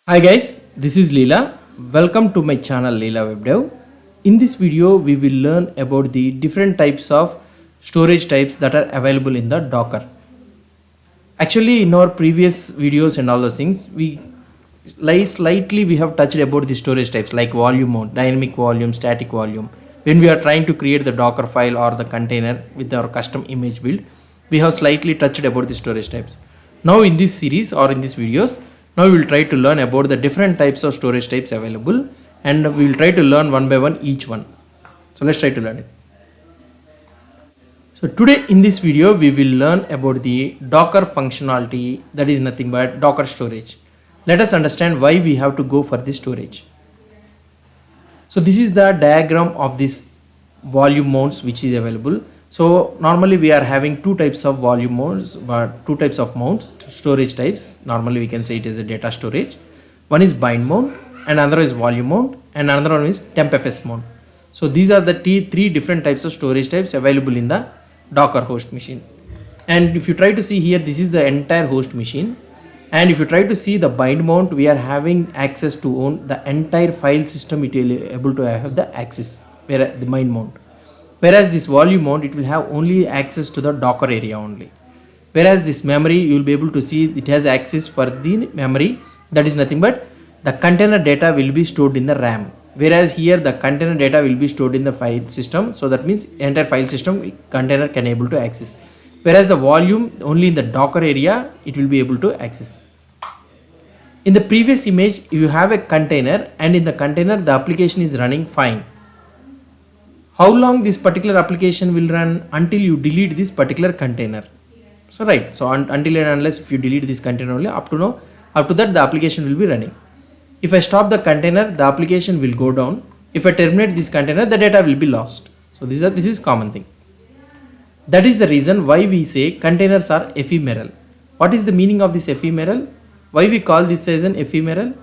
Hi guys, this is Leela. Welcome to my channel Leela WebDev. In this video, we will learn about the different types of storage types that are available in the Docker. Actually, in our previous videos and all those things, we have touched about the storage types like volume mode, dynamic volume, static volume. When we are trying to create the Docker file or the container with our custom image build, we have slightly touched about the storage types. Now in this series or in these videos, now we will try to learn about the different types of storage types available, and we will try to learn one by one each one. So let's try to learn it. So today in this video we will learn about the Docker functionality, that is nothing but Docker storage. Let us understand why we have to go for this storage. So this is the diagram of this volume mounts which is available. So normally we are having two types of volume mounts, but two types of mounts, storage types. Normally we can say it is a data storage. One is bind mount and another is volume mount and another one is Tmpfs mount. So these are the three different types of storage types available in the Docker host machine. And if you try to see here, this is the entire host machine. And if you try to see the bind mount, we are having access to own the entire file system. It will be able to have the access, where the bind mount. Whereas this volume mount, it will have only access to the Docker area only. Whereas this memory, you will be able to see it has access for the memory. That is nothing but the container data will be stored in the RAM. Whereas here the container data will be stored in the file system. So that means entire file system container can able to access. Whereas the volume only in the Docker area, it will be able to access. In the previous image, you have a container, and in the container the application is running fine. How long this particular application will run? Until you delete this particular container. So right, so until and unless if you delete this container only, up to that the application will be running. If I stop the container, the application will go down. If I terminate this container, the data will be lost. So this is common thing. That is the reason why we say containers are ephemeral. What is the meaning of this ephemeral? Why we call this as an ephemeral?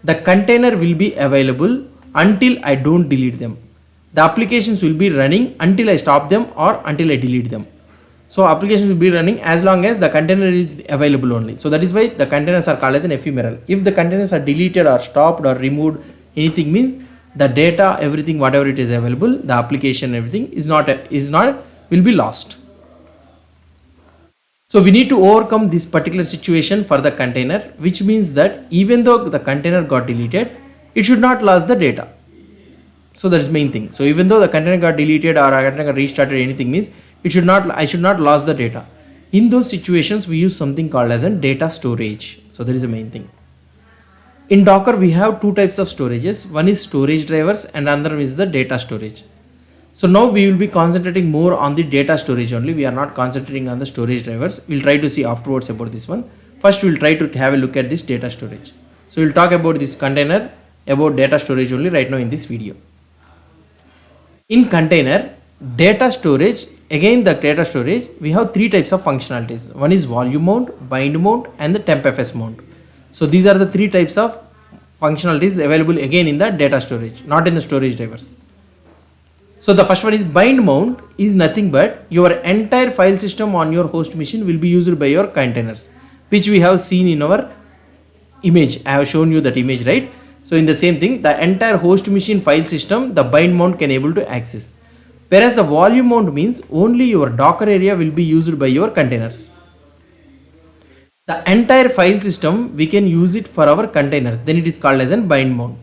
The container will be available until I don't delete them. The applications will be running until I stop them or until I delete them. So applications will be running as long as the container is available only. So that is why the containers are called as an ephemeral. If the containers are deleted or stopped or removed, anything means the data, everything, whatever it is available, the application, everything is not will be lost. So we need to overcome this particular situation for the container, which means that even though the container got deleted, it should not lose the data. So that is main thing. So even though the container got deleted or a container got restarted, anything means I should not lose the data. In those situations, we use something called as a data storage. So that is the main thing. In Docker, we have two types of storages. One is storage drivers and another is the data storage. So now we will be concentrating more on the data storage only. We are not concentrating on the storage drivers. We'll try to see afterwards about this one. First, we'll try to have a look at this data storage. So we'll talk about this container, about data storage only right now in this video. In container data storage, again the data storage, we have three types of functionalities. One is volume mount, bind mount and the Tmpfs mount. So these are the three types of functionalities available again in the data storage, not in the storage drivers. So the first one is bind mount is nothing but your entire file system on your host machine will be used by your containers, which we have seen in our image. I have shown you that image, right? So in the same thing, the entire host machine file system, the bind mount can able to access. Whereas the volume mount means only your Docker area will be used by your containers. The entire file system, we can use it for our containers. Then it is called as a bind mount.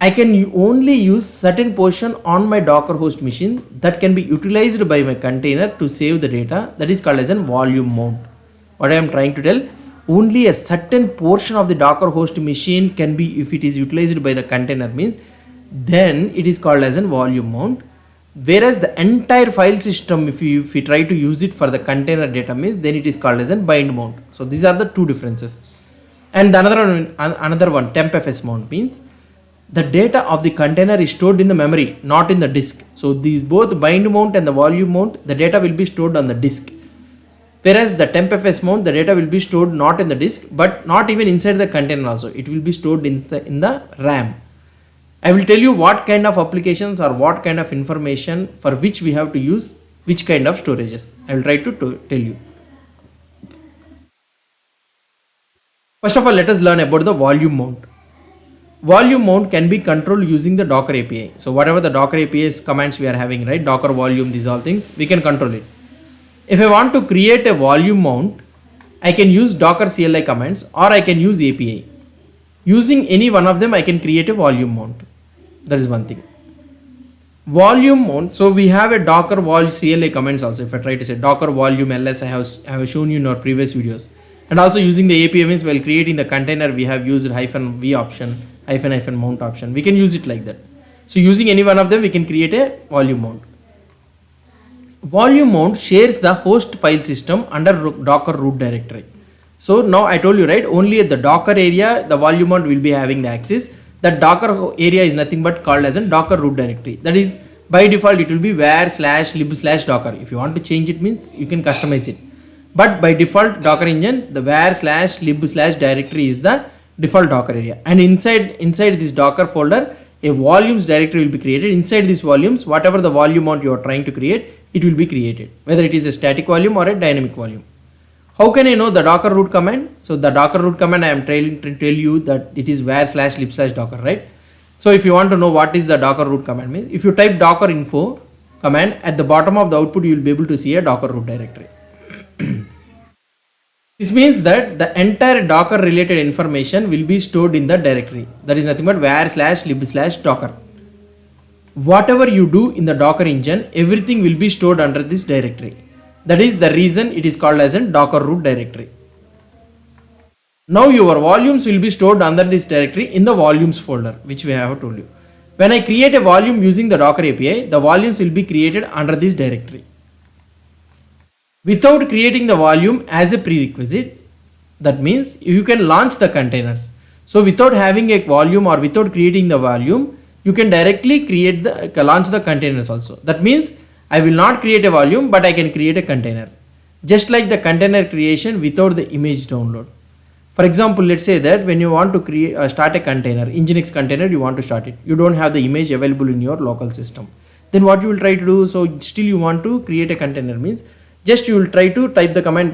I can only use certain portion on my Docker host machine that can be utilized by my container to save the data. That is called as a volume mount. What I am trying to tell, only a certain portion of the Docker host machine can be, if it is utilized by the container means, then it is called as a volume mount. Whereas the entire file system, if we try to use it for the container data means, then it is called as a bind mount. So these are the two differences. And the another one, Tmpfs mount means the data of the container is stored in the memory, not in the disk. So the both bind mount and the volume mount, the data will be stored on the disk. Whereas the Tmpfs mount, the data will be stored not in the disk, but not even inside the container also. It will be stored in the RAM. I will tell you what kind of applications or what kind of information for which we have to use which kind of storages. I will try to tell you. First of all, let us learn about the volume mount. Volume mount can be controlled using the Docker API. So whatever the Docker API's commands we are having, right? Docker volume, these all things, we can control it. If I want to create a volume mount, I can use Docker CLI commands or I can use API. Using any one of them, I can create a volume mount. That is one thing. Volume mount. So we have a Docker vol CLI commands also. If I try to say Docker volume ls, I have shown you in our previous videos. And also using the API means while creating the container, we have used -v option, -- mount option. We can use it like that. So using any one of them, we can create a volume mount. Volume mount shares the host file system under Docker root directory. So now I told you, right, only at the Docker area, the volume mount will be having the access. That Docker area is nothing but called as a Docker root directory. That is by default, it will be var/lib/docker. If you want to change it means you can customize it. But by default Docker engine, the var/lib/directory is the default Docker area. And inside this Docker folder, a volumes directory will be created. Inside these volumes, whatever the volume mount you are trying to create, it will be created, whether it is a static volume or a dynamic volume. How can I know the Docker root command? So the Docker root command, I am trying to tell you that it is var/lib/docker, right? So if you want to know what is the Docker root command means, if you type docker info command, at the bottom of the output, you will be able to see a Docker root directory. This means that the entire Docker related information will be stored in the directory. That is nothing but var/lib/docker. Whatever you do in the Docker engine, everything will be stored under this directory. That is the reason it is called as a Docker root directory. Now your volumes will be stored under this directory in the volumes folder, which we have told you. When I create a volume using the Docker API, the volumes will be created under this directory. Without creating the volume as a prerequisite, that means you can launch the containers. So without having a volume or without creating the volume, you can directly launch the containers also. That means I will not create a volume, but I can create a container. Just like the container creation without the image download. For example, let's say that when you want to start a container, Nginx container, you want to start it. You don't have the image available in your local system. Then what you will try to do, so still you want to create a container means, just you will try to type the command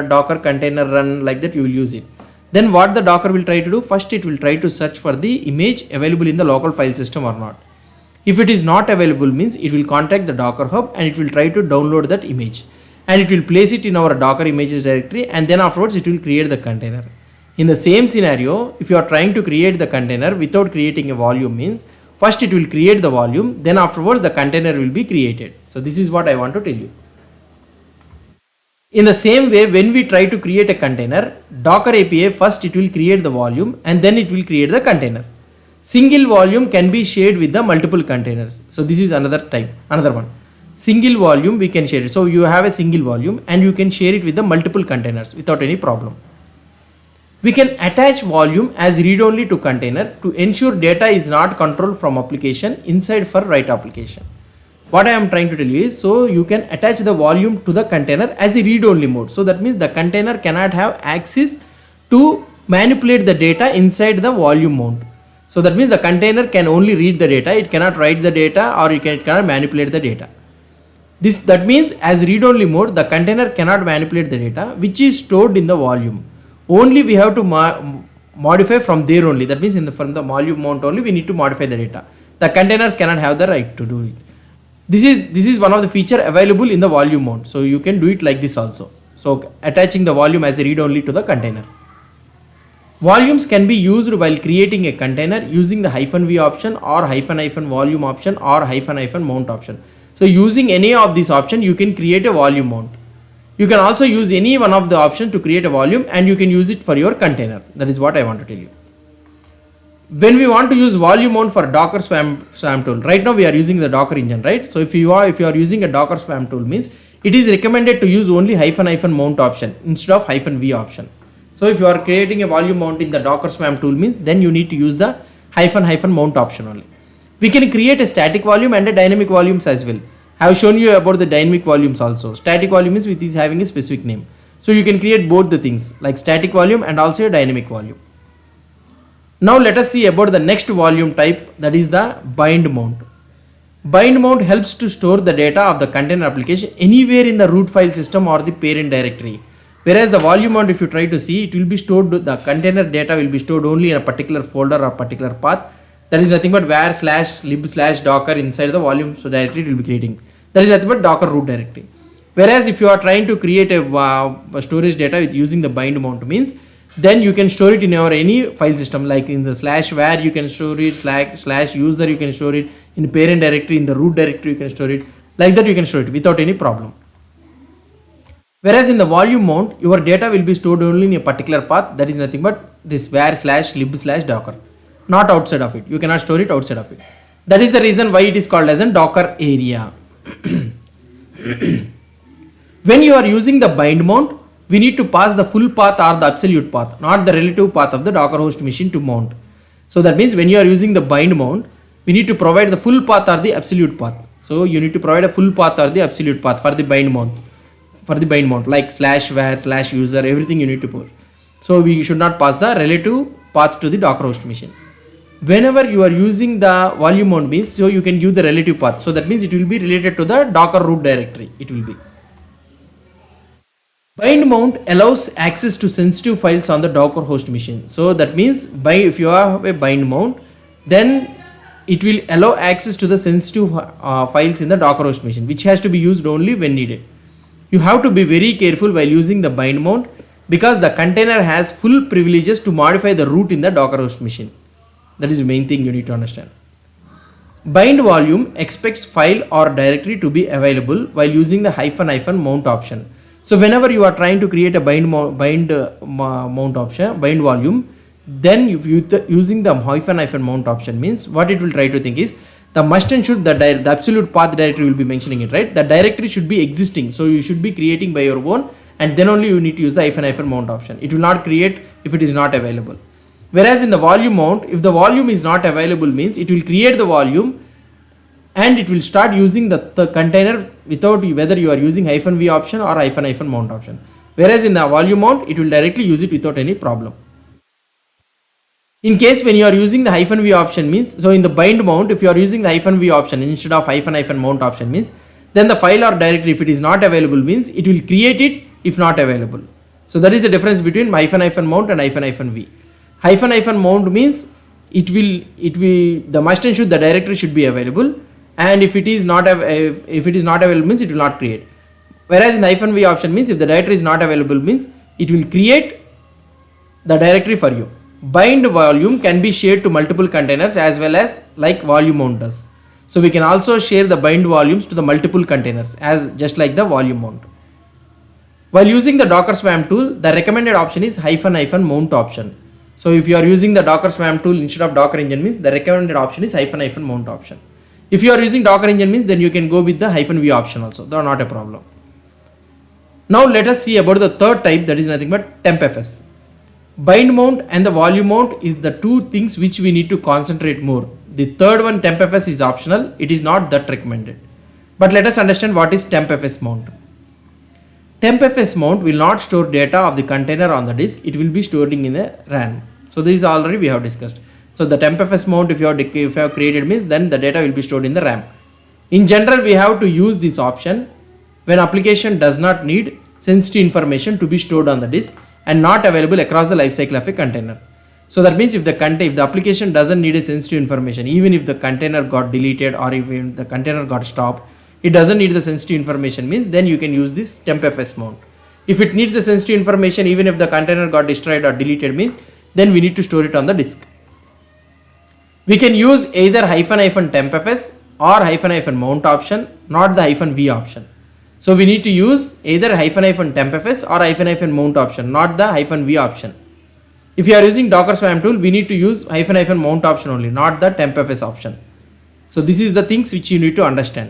docker container run, like that you will use it. Then what the Docker will try to do, first it will try to search for the image available in the local file system or not. If it is not available means it will contact the Docker hub and it will try to download that image and it will place it in our Docker images directory, and then afterwards it will create the container. In the same scenario, if you are trying to create the container without creating a volume means, first it will create the volume, then afterwards the container will be created. So this is what I want to tell you. In the same way, when we try to create a container, Docker API first it will create the volume and then it will create the container. Single volume can be shared with the multiple containers. So this is another one. Single volume we can share it. So you have a single volume and you can share it with the multiple containers without any problem. We can attach volume as read-only to container to ensure data is not controlled from application inside for write application. What I am trying to tell you is, so you can attach the volume to the container as a read-only mode. So that means the container cannot have access to manipulate the data inside the volume mount. So that means the container can only read the data, it cannot write the data or it cannot manipulate the data. That means as read-only mode, the container cannot manipulate the data which is stored in the volume. Only we have to modify from there only. That means from the volume mount only we need to modify the data. The containers cannot have the right to do it. This is one of the feature available in the volume mount. So you can do it like this also. So attaching the volume as a read-only to the container. Volumes can be used while creating a container using the -v option or --volume option or --mount option. So using any of these options, you can create a volume mount. You can also use any one of the options to create a volume and you can use it for your container. That is what I want to tell you. When we want to use volume mount for Docker spam tool, right now we are using the Docker engine, right? So if you are using a Docker spam tool means, it is recommended to use only -mount option instead of -v option. So if you are creating a volume mount in the Docker spam tool means, then you need to use the -mount option only. We can create a static volume and a dynamic volumes as well. I have shown you about the dynamic volumes also. Static volume is having a specific name. So you can create both the things like static volume and also a dynamic volume. Now let us see about the next volume type, that is the bind mount. Bind mount helps to store the data of the container application anywhere in the root file system or the parent directory. Whereas the volume mount, if you try to see, it will be stored, the container data will be stored only in a particular folder or particular path. That is nothing but var / lib / docker inside the volume directory it will be creating. That is nothing but docker root directory. Whereas if you are trying to create a storage data with using the bind mount means, then you can store it in your any file system, like in the /var you can store it, /user you can store it, in parent directory, in the root directory you can store it, like that you can store it without any problem. Whereas in the volume mount, your data will be stored only in a particular path, that is nothing but this var / lib / docker, not outside of it. You cannot store it outside of it. That is the reason why it is called as a docker area. When you are using the bind mount, we need to pass the full path or the absolute path, not the relative path of the Docker host machine to mount. So that means when you are using the bind mount, we need to provide the full path or the absolute path. So you need to provide a full path or the absolute path for the bind mount. Like /var / user, everything you need to put. So we should not pass the relative path to the Docker host machine. Whenever you are using the volume mount means, so you can use the relative path. So that means it will be related to the Docker root directory. It will be. Bind mount allows access to sensitive files on the Docker host machine. So that means if you have a bind mount, then it will allow access to the sensitive files in the Docker host machine, which has to be used only when needed. You have to be very careful while using the bind mount, because the container has full privileges to modify the root in the Docker host machine. That is the main thing you need to understand. Bind volume expects file or directory to be available while using the -- mount option. So whenever you are trying to create a bind mount option, bind volume, then if you using the -- mount option means, what it will try to think is, the must and should, the absolute path directory will be mentioning it, right? The directory should be existing, so you should be creating by your own, and then only you need to use the -- mount option. It will not create if it is not available. Whereas in the volume mount, if the volume is not available means, it will create the volume and it will start using the container without whether you are using -v option or -- mount option. Whereas in the volume mount, it will directly use it without any problem. In case when you are using the -v option means, so in the bind mount, if you are using the -v option instead of -- mount option means, then the file or directory, if it is not available means, it will create it if not available. So that is the difference between -v mount and -v. -v mount means it will the must and should, the directory should be available, and if it is not available means it will not create. Whereas in the -v option means, if the directory is not available means, it will create the directory for you. Bind volume can be shared to multiple containers as well as like volume mount does. So we can also share the bind volumes to the multiple containers as just like the volume mount. While using the Docker Swarm tool, the recommended option is -- mount option. So if you are using the Docker Swarm tool instead of Docker Engine means, the recommended option is -- mount option. If you are using Docker Engine means, then you can go with the -v option also. They are not a problem. Now let us see about the third type, that is nothing but Tmpfs. Bind mount and the volume mount is the two things which we need to concentrate more. The third one, Tmpfs, is optional. It is not that recommended. But let us understand what is Tmpfs mount. Tmpfs mount will not store data of the container on the disk. It will be storing in the RAM. So this is already we have discussed. So the Tmpfs mount, if you have created means, then the data will be stored in the RAM. In general, we have to use this option when application does not need sensitive information to be stored on the disk and not available across the lifecycle of a container. So that means if the application doesn't need a sensitive information, even if the container got deleted or even the container got stopped, it doesn't need the sensitive information means, then you can use this Tmpfs mount. If it needs the sensitive information, even if the container got destroyed or deleted means, then we need to store it on the disk. We can use either -Tmpfs or -, mount option, not the -v option. So we need to use either -Tmpfs or -, mount option, not the -v option. If you are using Docker Swarm tool, we need to use -, mount option only, not the Tmpfs option. So this is the things which you need to understand.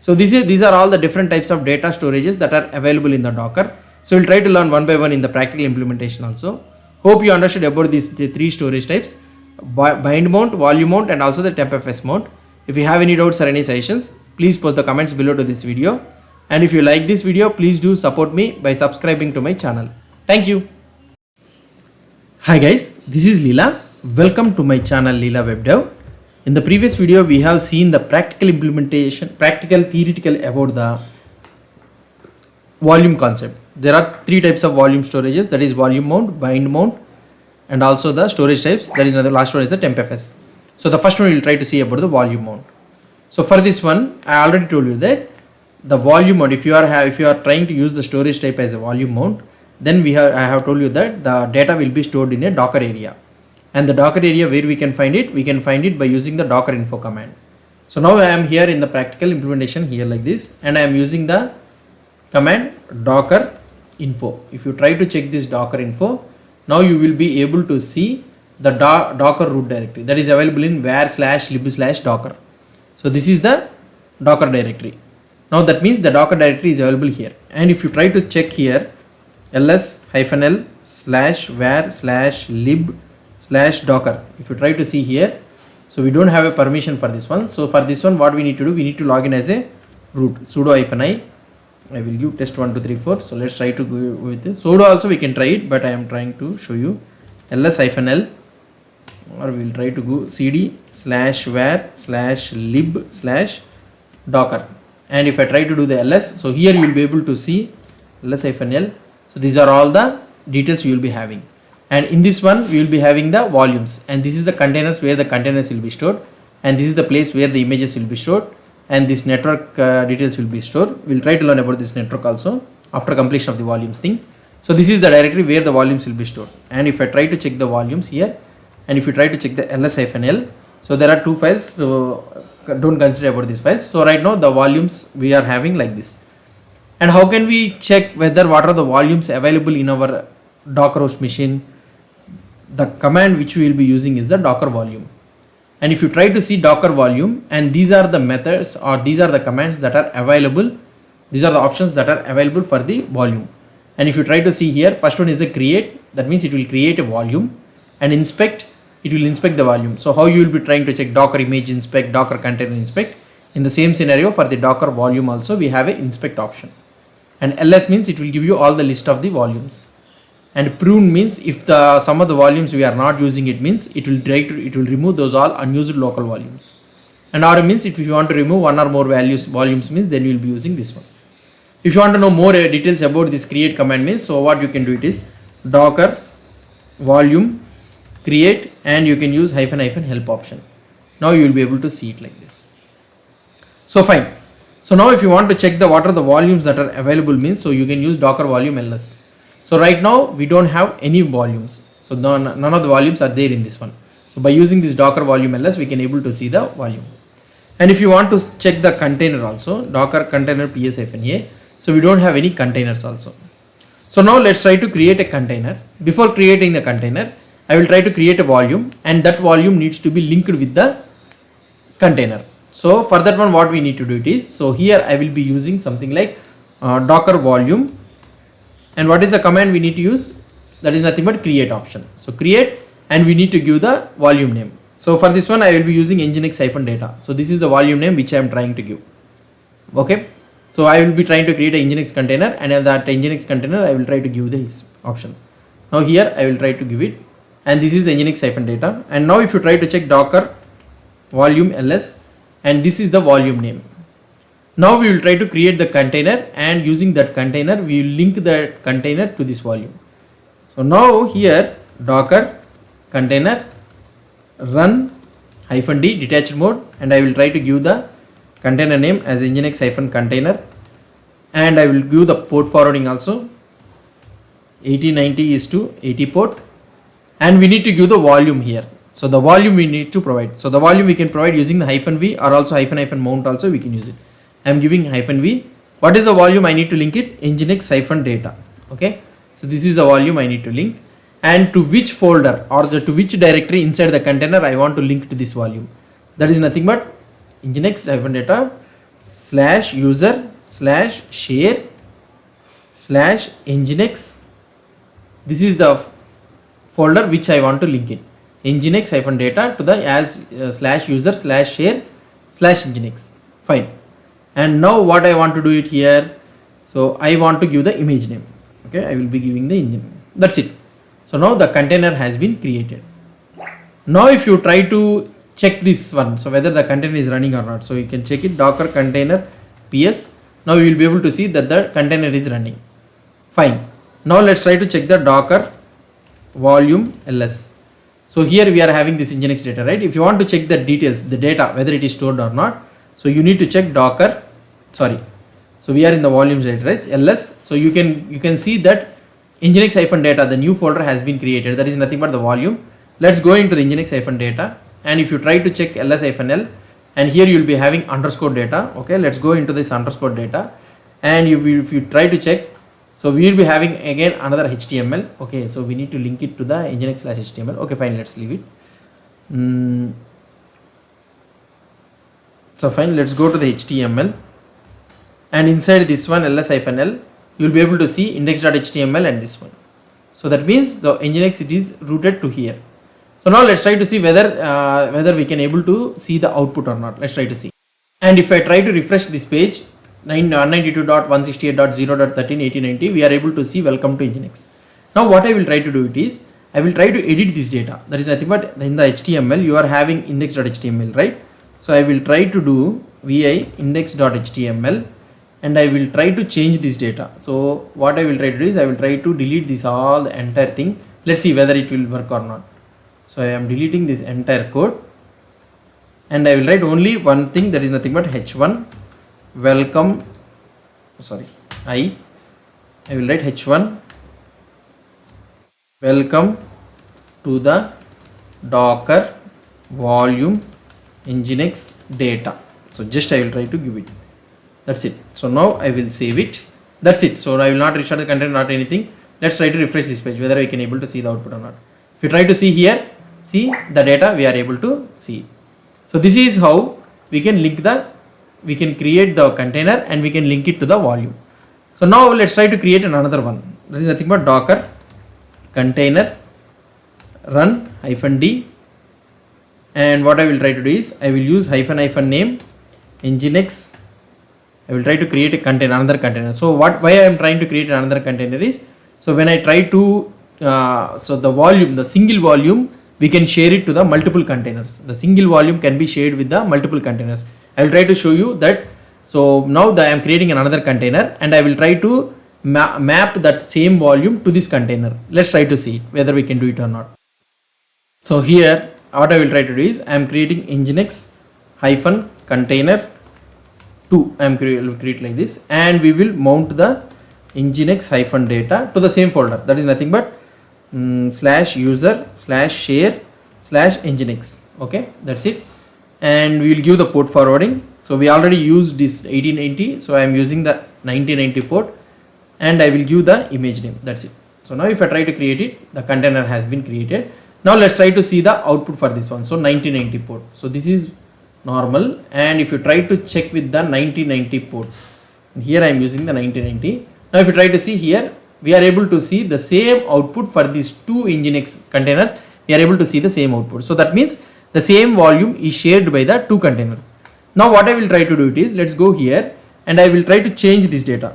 So these are all the different types of data storages that are available in the Docker. So we'll try to learn one by one in the practical implementation also. Hope you understood about the three storage types: bind mount, volume mount, and also the Tmpfs mount. If you have any doubts or any suggestions, please post the comments below to this video. And if you like this video, please do support me by subscribing to my channel. Thank you. Hi guys, this is Leela. Welcome to my channel Leela WebDev. In the previous video, we have seen the practical implementation, theoretical about the volume concept. there are three types of volume storages, that is volume mount, bind mount, and also the storage types. That is another last one is the Tmpfs. So the first one we will try to see about the volume mount. So for this one, I already told you that the volume mount, if you are trying to use the storage type as a volume mount, then I have told you that the data will be stored in a Docker area. And the Docker area, where we can find it by using the docker info command. So now I am here in the practical implementation here like this, and I am using the command docker info. If you try to check this docker info, now you will be able to see the docker root directory that is available in var/lib/docker. So this is the docker directory. Now that means the docker directory is available here. And if you try to check here, ls-l/var/lib/docker, if you try to see here, so we don't have a permission for this one. So for this one, what we need to do, we need to log in as a root, sudo -i. I will give test 1 2 3 4. So let's try to go with this. Sudo also we can try it, but I am trying to show you ls-l, or we will try to go cd/var/lib/docker. And if I try to do the ls, so here you will be able to see ls-l. So these are all the details you will be having. And in this one, we will be having the volumes, and this is the containers where the containers will be stored, and this is the place where the images will be stored, and this network details will be stored. We'll try to learn about this network also after completion of the volumes thing. So this is the directory where the volumes will be stored. And if I try to check the volumes here, and if you try to check the ls-l, so there are two files, so don't consider about these files. So right now the volumes we are having like this. And how can we check whether what are the volumes available in our Docker host machine? The command which we will be using is the docker volume. And if you try to see docker volume, and these are the methods, or these are the commands that are available, these are the options that are available for the volume. And if you try to see here, first one is the create, that means it will create a volume, and inspect, it will inspect the volume. So how you will be trying to check docker image inspect, docker container inspect. In the same scenario for the docker volume also we have a inspect option. And ls means it will give you all the list of the volumes. And prune means if some of the volumes we are not using, it means it will remove those all unused local volumes. And rm means if you want to remove one or more volumes means then you will be using this one. If you want to know more details about this create command means, so what you can do, it is docker volume create, and you can use --help option. Now you will be able to see it like this. So fine. So now if you want to check what are the volumes that are available means, so you can use docker volume ls. So right now we don't have any volumes, so none of the volumes are there in this one. So by using this docker volume ls, we can able to see the volume. And if you want to check the container also, docker container ps-a, so we don't have any containers also. So now let's try to create a container. Before creating the container, I will try to create a volume, and that volume needs to be linked with the container. So for that one, what we need to do it is, so here I will be using something like docker volume, and what is the command we need to use? That is nothing but create option. So create, and we need to give the volume name. So for this one, I will be using nginx-data. So this is the volume name which I am trying to give. Okay. So I will be trying to create a nginx container, and in that nginx container, I will try to give this option. Now here I will try to give it, and this is the nginx-data. And now if you try to check docker volume ls, and this is the volume name. Now we will try to create the container, and using that container we will link the container to this volume. So now here docker container run -d detached mode, and I will try to give the container name as nginx-container, and I will give the port forwarding also 8090 is to 80 port, and we need to give the volume here. So the volume we need to provide. So the volume we can provide using the -v, or also --mount also we can use it. I am giving -v. What is the volume I need to link it? nginx-data. Okay. So this is the volume I need to link, and to which folder or to which directory inside the container I want to link to this volume. That is nothing but nginx-data /user/share/nginx. This is the folder which I want to link it. nginx-data to the as /user/share/nginx. Fine. And now what I want to do it here, so I want to give the image name. Okay, I will be giving the engine. That's it. So now the container has been created. Now if you try to check this one, so whether the container is running or not, so you can check it docker container ps. Now you will be able to see that the container is running. Fine. Now let's try to check the docker volume ls. So here we are having this nginx data, right? If you want to check the details, the data, whether it is stored or not, so you need to check docker, sorry, so we are in the volumes address ls. So you can see that nginx -data, the new folder has been created, that is nothing but the volume. Let's go into the nginx -data, and if you try to check ls-l, and here you will be having underscore data. Okay, let's go into this underscore data, and if you try to check, so we will be having again another html. Okay, so we need to link it to the nginx/html. okay, fine, let's leave it. So fine, let's go to the html, and inside this one ls-l, you will be able to see index.html and this one. So that means the nginx, it is routed to here. So now let's try to see whether we can able to see the output or not. Let's try to see. And if I try to refresh this page 192.168.0.13.8090, we are able to see welcome to nginx. Now what I will try to do it is, I will try to edit this data. That is nothing but in the html you are having index.html, right? So I will try to do vi index.html, and I will try to change this data. So what I will try to do is, I will try to delete this all the entire thing. Let's see whether it will work or not. So I am deleting this entire code, and I will write only one thing, that is nothing but h1 welcome, sorry, I will write h1 welcome to the docker volume nginx data. So just I will try to give it. That's it. So now I will save it. That's it. So I will not restart the content, not anything. Let's try to refresh this page, whether I can able to see the output or not. If you try to see here, see the data, we are able to see. So this is how we can we can create the container, and we can link it to the volume. So now let's try to create another one. This is nothing but docker container run -d, and what I will try to do is, I will use -name nginx. I will try to create a container, another container. So why I am trying to create another container is, so when I try to so the volume, the single volume, we can share it to the multiple containers. The single volume can be shared with the multiple containers. I will try to show you that. So now I am creating another container, and I will try to map that same volume to this container. Let's try to see whether we can do it or not. So here what I will try to do is, I am creating nginx -container 2. I am create like this, and we will mount the nginx -data to the same folder, that is nothing but /user/share/nginx. okay, that's it. And we will give the port forwarding. So we already used this 1890, so I am using the 1990 port, and I will give the image name. That's it. So now if I try to create it, the container has been created. Now let's try to see the output for this one. So 1990 port. So this is normal, and if you try to check with the 1990 port, here I am using the 1990. Now if you try to see here, we are able to see the same output for these two nginx containers. We are able to see the same output. So that means the same volume is shared by the two containers. Now what I will try to do it is, let's go here, and I will try to change this data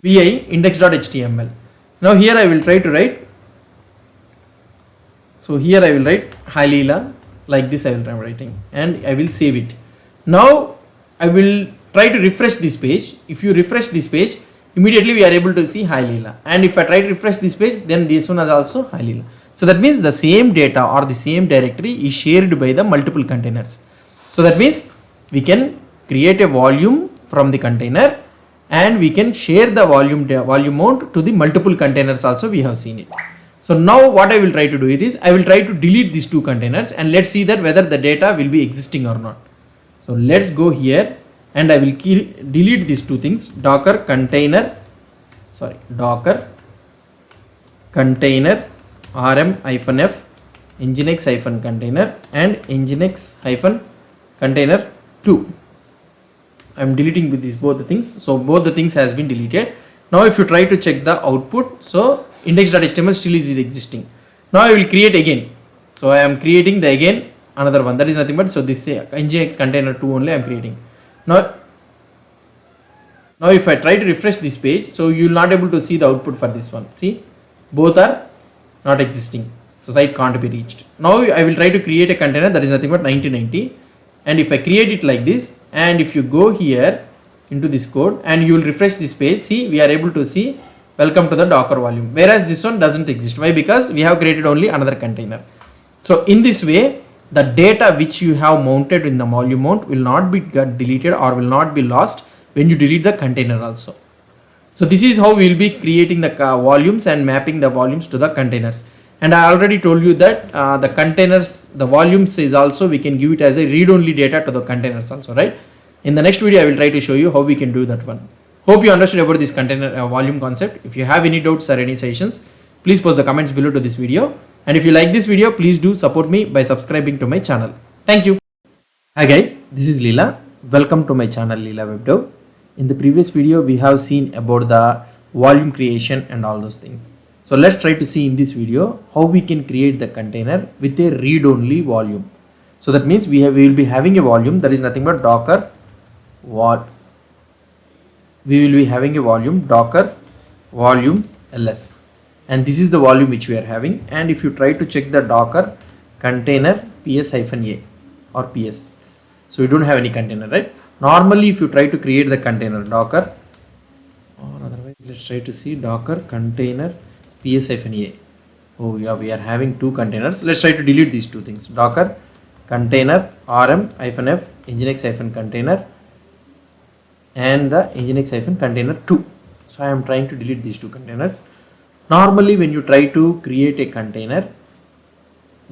vi index.html. Now here I will try to write, so here I will write hi Leela, like this I will try writing, and I will save it. Now I will try to refresh this page. If you refresh this page, immediately we are able to see hi Leela, and if I try to refresh this page, then this one is also hi Leela. So that means the same data or the same directory is shared by the multiple containers. So that means we can create a volume from the container, and we can share the volume mount to the multiple containers also. We have seen it. So now what I will try to do it is, I will try to delete these two containers, and let's see that whether the data will be existing or not. So let's go here, and I will delete these two things, docker container rm-f nginx-container and nginx-container 2. I am deleting with these both the things. So both the things has been deleted. Now if you try to check the output, so index.html still is existing. Now I will create again. So I am creating the again another one, that is nothing but, so this nginx container 2 only I am creating. Now if I try to refresh this page, so you will not able to see the output for this one. See, both are not existing, so site can't be reached. Now I will try to create a container, that is nothing but 1990, and if I create it like this, and if you go here into this code and you will refresh this page, see we are able to see welcome to the Docker volume, whereas this one doesn't exist. Why? Because we have created only another container. So in this way, the data which you have mounted in the volume mount will not be get deleted or will not be lost when you delete the container also. So this is how we will be creating the volumes and mapping the volumes to the containers. And I already told you that the containers, the volumes is also we can give it as a read-only data to the containers also, right? In the next video, I will try to show you how we can do that one. Hope you understood about this container volume concept. If you have any doubts or any suggestions, please post the comments below to this video. And if you like this video, please do support me by subscribing to my channel. Thank you. Hi guys, this is Leela. Welcome to my channel Leela WebDev. In the previous video, we have seen about the volume creation and all those things. So let's try to see in this video how we can create the container with a read-only volume. So that means we will be having a volume that is nothing but Docker what we will be having a volume Docker volume ls, and this is the volume which we are having. And if you try to check the Docker container ps-a or ps, so we don't have any container, right? Normally if you try to create the container Docker, or otherwise let's try to see Docker container ps-a. Oh yeah, we are having two containers. Let's try to delete these two things. Docker container rm-f nginx-container and the nginx-container 2. So I am trying to delete these two containers. Normally when you try to create a container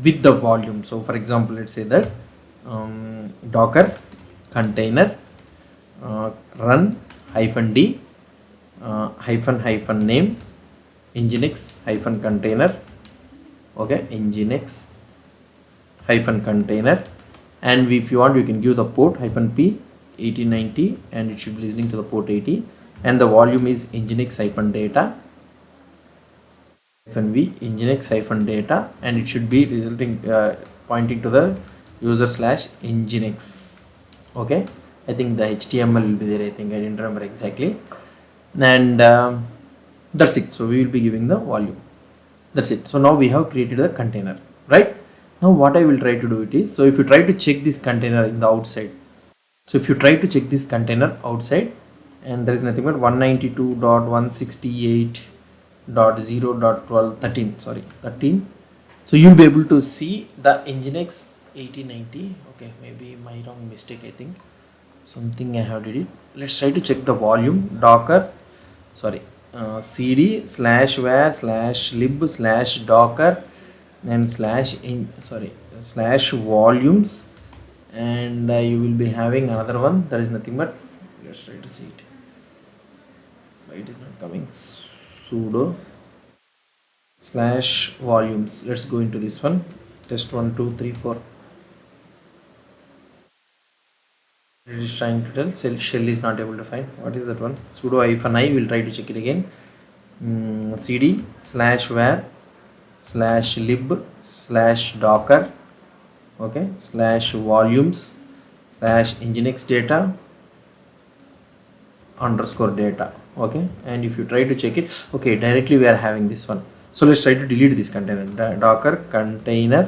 with the volume, so for example let's say that Docker container run -d --name nginx-container, okay, nginx-container, and if you want you can give the port -p 8090 and it should be listening to the port 80, and the volume is nginx-data -v nginx-data, and it should be resulting pointing to the user/nginx. Okay, I think the HTML will be there. I think I didn't remember exactly, and that's it. So we will be giving the volume. That's it. So now we have created the container, right? Now what I will try to do it is, so if you try to check this container in the outside, so if you try to check this container outside, and there is nothing but 192.168.0.12.13, so you'll be able to see the nginx 8090. Okay, maybe my wrong mistake, I think something I have did it. Let's try to check the volume Docker, sorry, cd/var/lib/docker and /volumes, and you will be having another one that is nothing but, let's try to see it. Why it is not coming? Sudo /volumes. Let's go into this one. Test 1 2 3 4. It is trying to tell shell is not able to find. What is that one? Sudo -i. Will try to check it again. cd/var/lib/docker, okay, /volumes /nginx-data _data, okay, and if you try to check it, okay, directly we are having this one. So let's try to delete this container, Docker container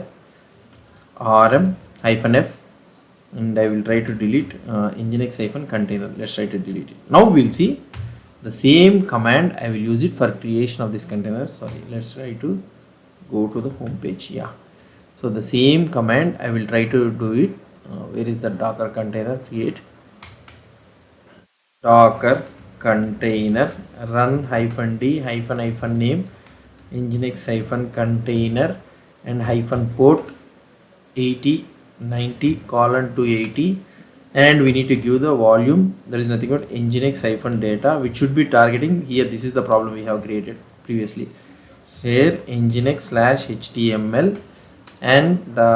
rm-f, and I will try to delete nginx-container. Let's try to delete it. Now we'll see the same command. I will use it for creation of this container. Sorry, let's try to go to the home page. Yeah, so the same command I will try to do it. Where is the Docker container? Create Docker container run -d -name nginx-container and -port 8090:280, and we need to give the volume. There is nothing but nginx-data, which should be targeting here. This is the problem we have created previously. Share nginx/html, and the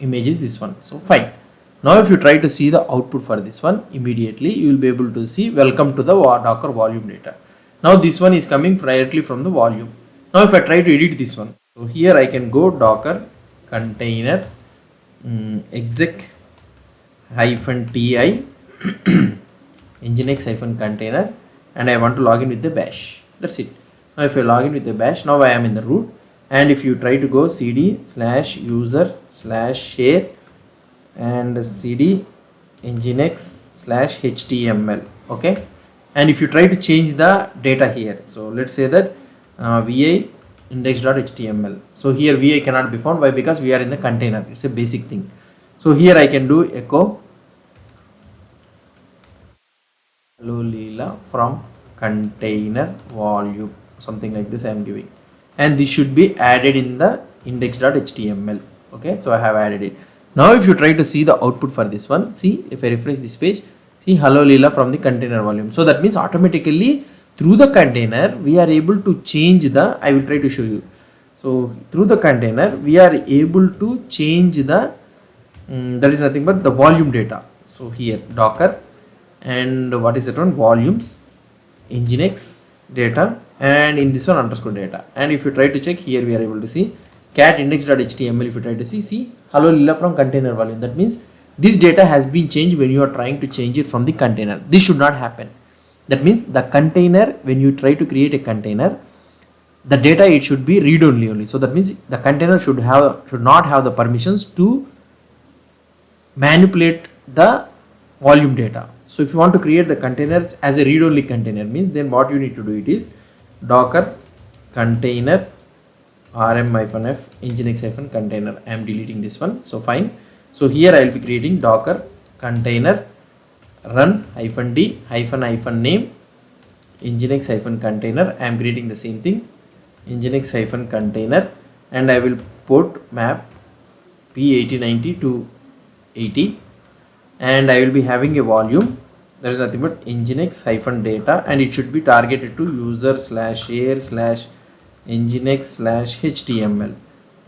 image is this one. So fine. Now if you try to see the output for this one, immediately you will be able to see welcome to the Docker volume data. Now this one is coming directly from the volume. Now if I try to edit this one, so here I can go Docker container exec-ti nginx-container, and I want to log in with the bash. That's it. Now if I log in with the bash, now I am in the root, and if you try to go cd/user/share and cd nginx slash html. Okay, and if you try to change the data here, so let's say that vi index.html. so here vi cannot be found. Why? Because we are in the container. It's a basic thing. So here I can do echo hello Leela from container volume, something like this I am giving, and this should be added in the index.html. okay, so I have added it. Now if you try to see the output for this one, see if I refresh this page, see hello Leela from the container volume. So that means automatically through the container we are able to change the, I will try to show you. So through the container we are able to change the that is nothing but the volume data. So here docker, and what is that one, volumes, nginx data, and in this one underscore data. And if you try to check here, we are able to see cat index.html. if you try to see hello Leela from container volume, that means this data has been changed when you are trying to change it from the container. This should not happen. That means the container, when you try to create a container, the data, it should be read only. So that means the container should not have the permissions to manipulate the volume data. So if you want to create the containers as a read-only container, means then what you need to do it is docker container rm-f nginx-container. I am deleting this one. So fine. So here I will be creating docker container run -d -name nginx-container. I am creating the same thing, nginx-container, and I will port map p8090 to 80, and I will be having a volume that is nothing but nginx-data, and it should be targeted to user/share/nginx/html,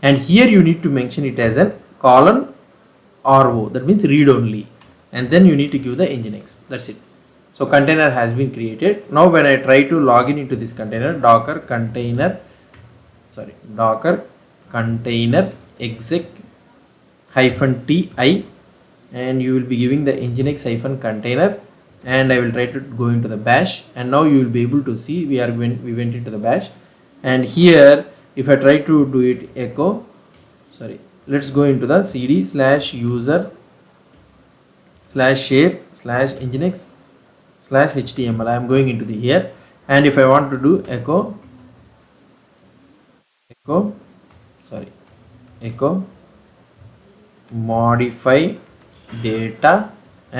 and here you need to mention it as an :ro, that means read only, and then you need to give the nginx. That's it. So container has been created. Now when I try to log in into this container, docker container exec -ti, and you will be giving the nginx-container, and I will try to go into the bash, and now you will be able to see we went into the bash. And here if I try to do it echo, let's go into the cd/user/share/nginx/html. I am going into the here, and if I want to do echo modify data,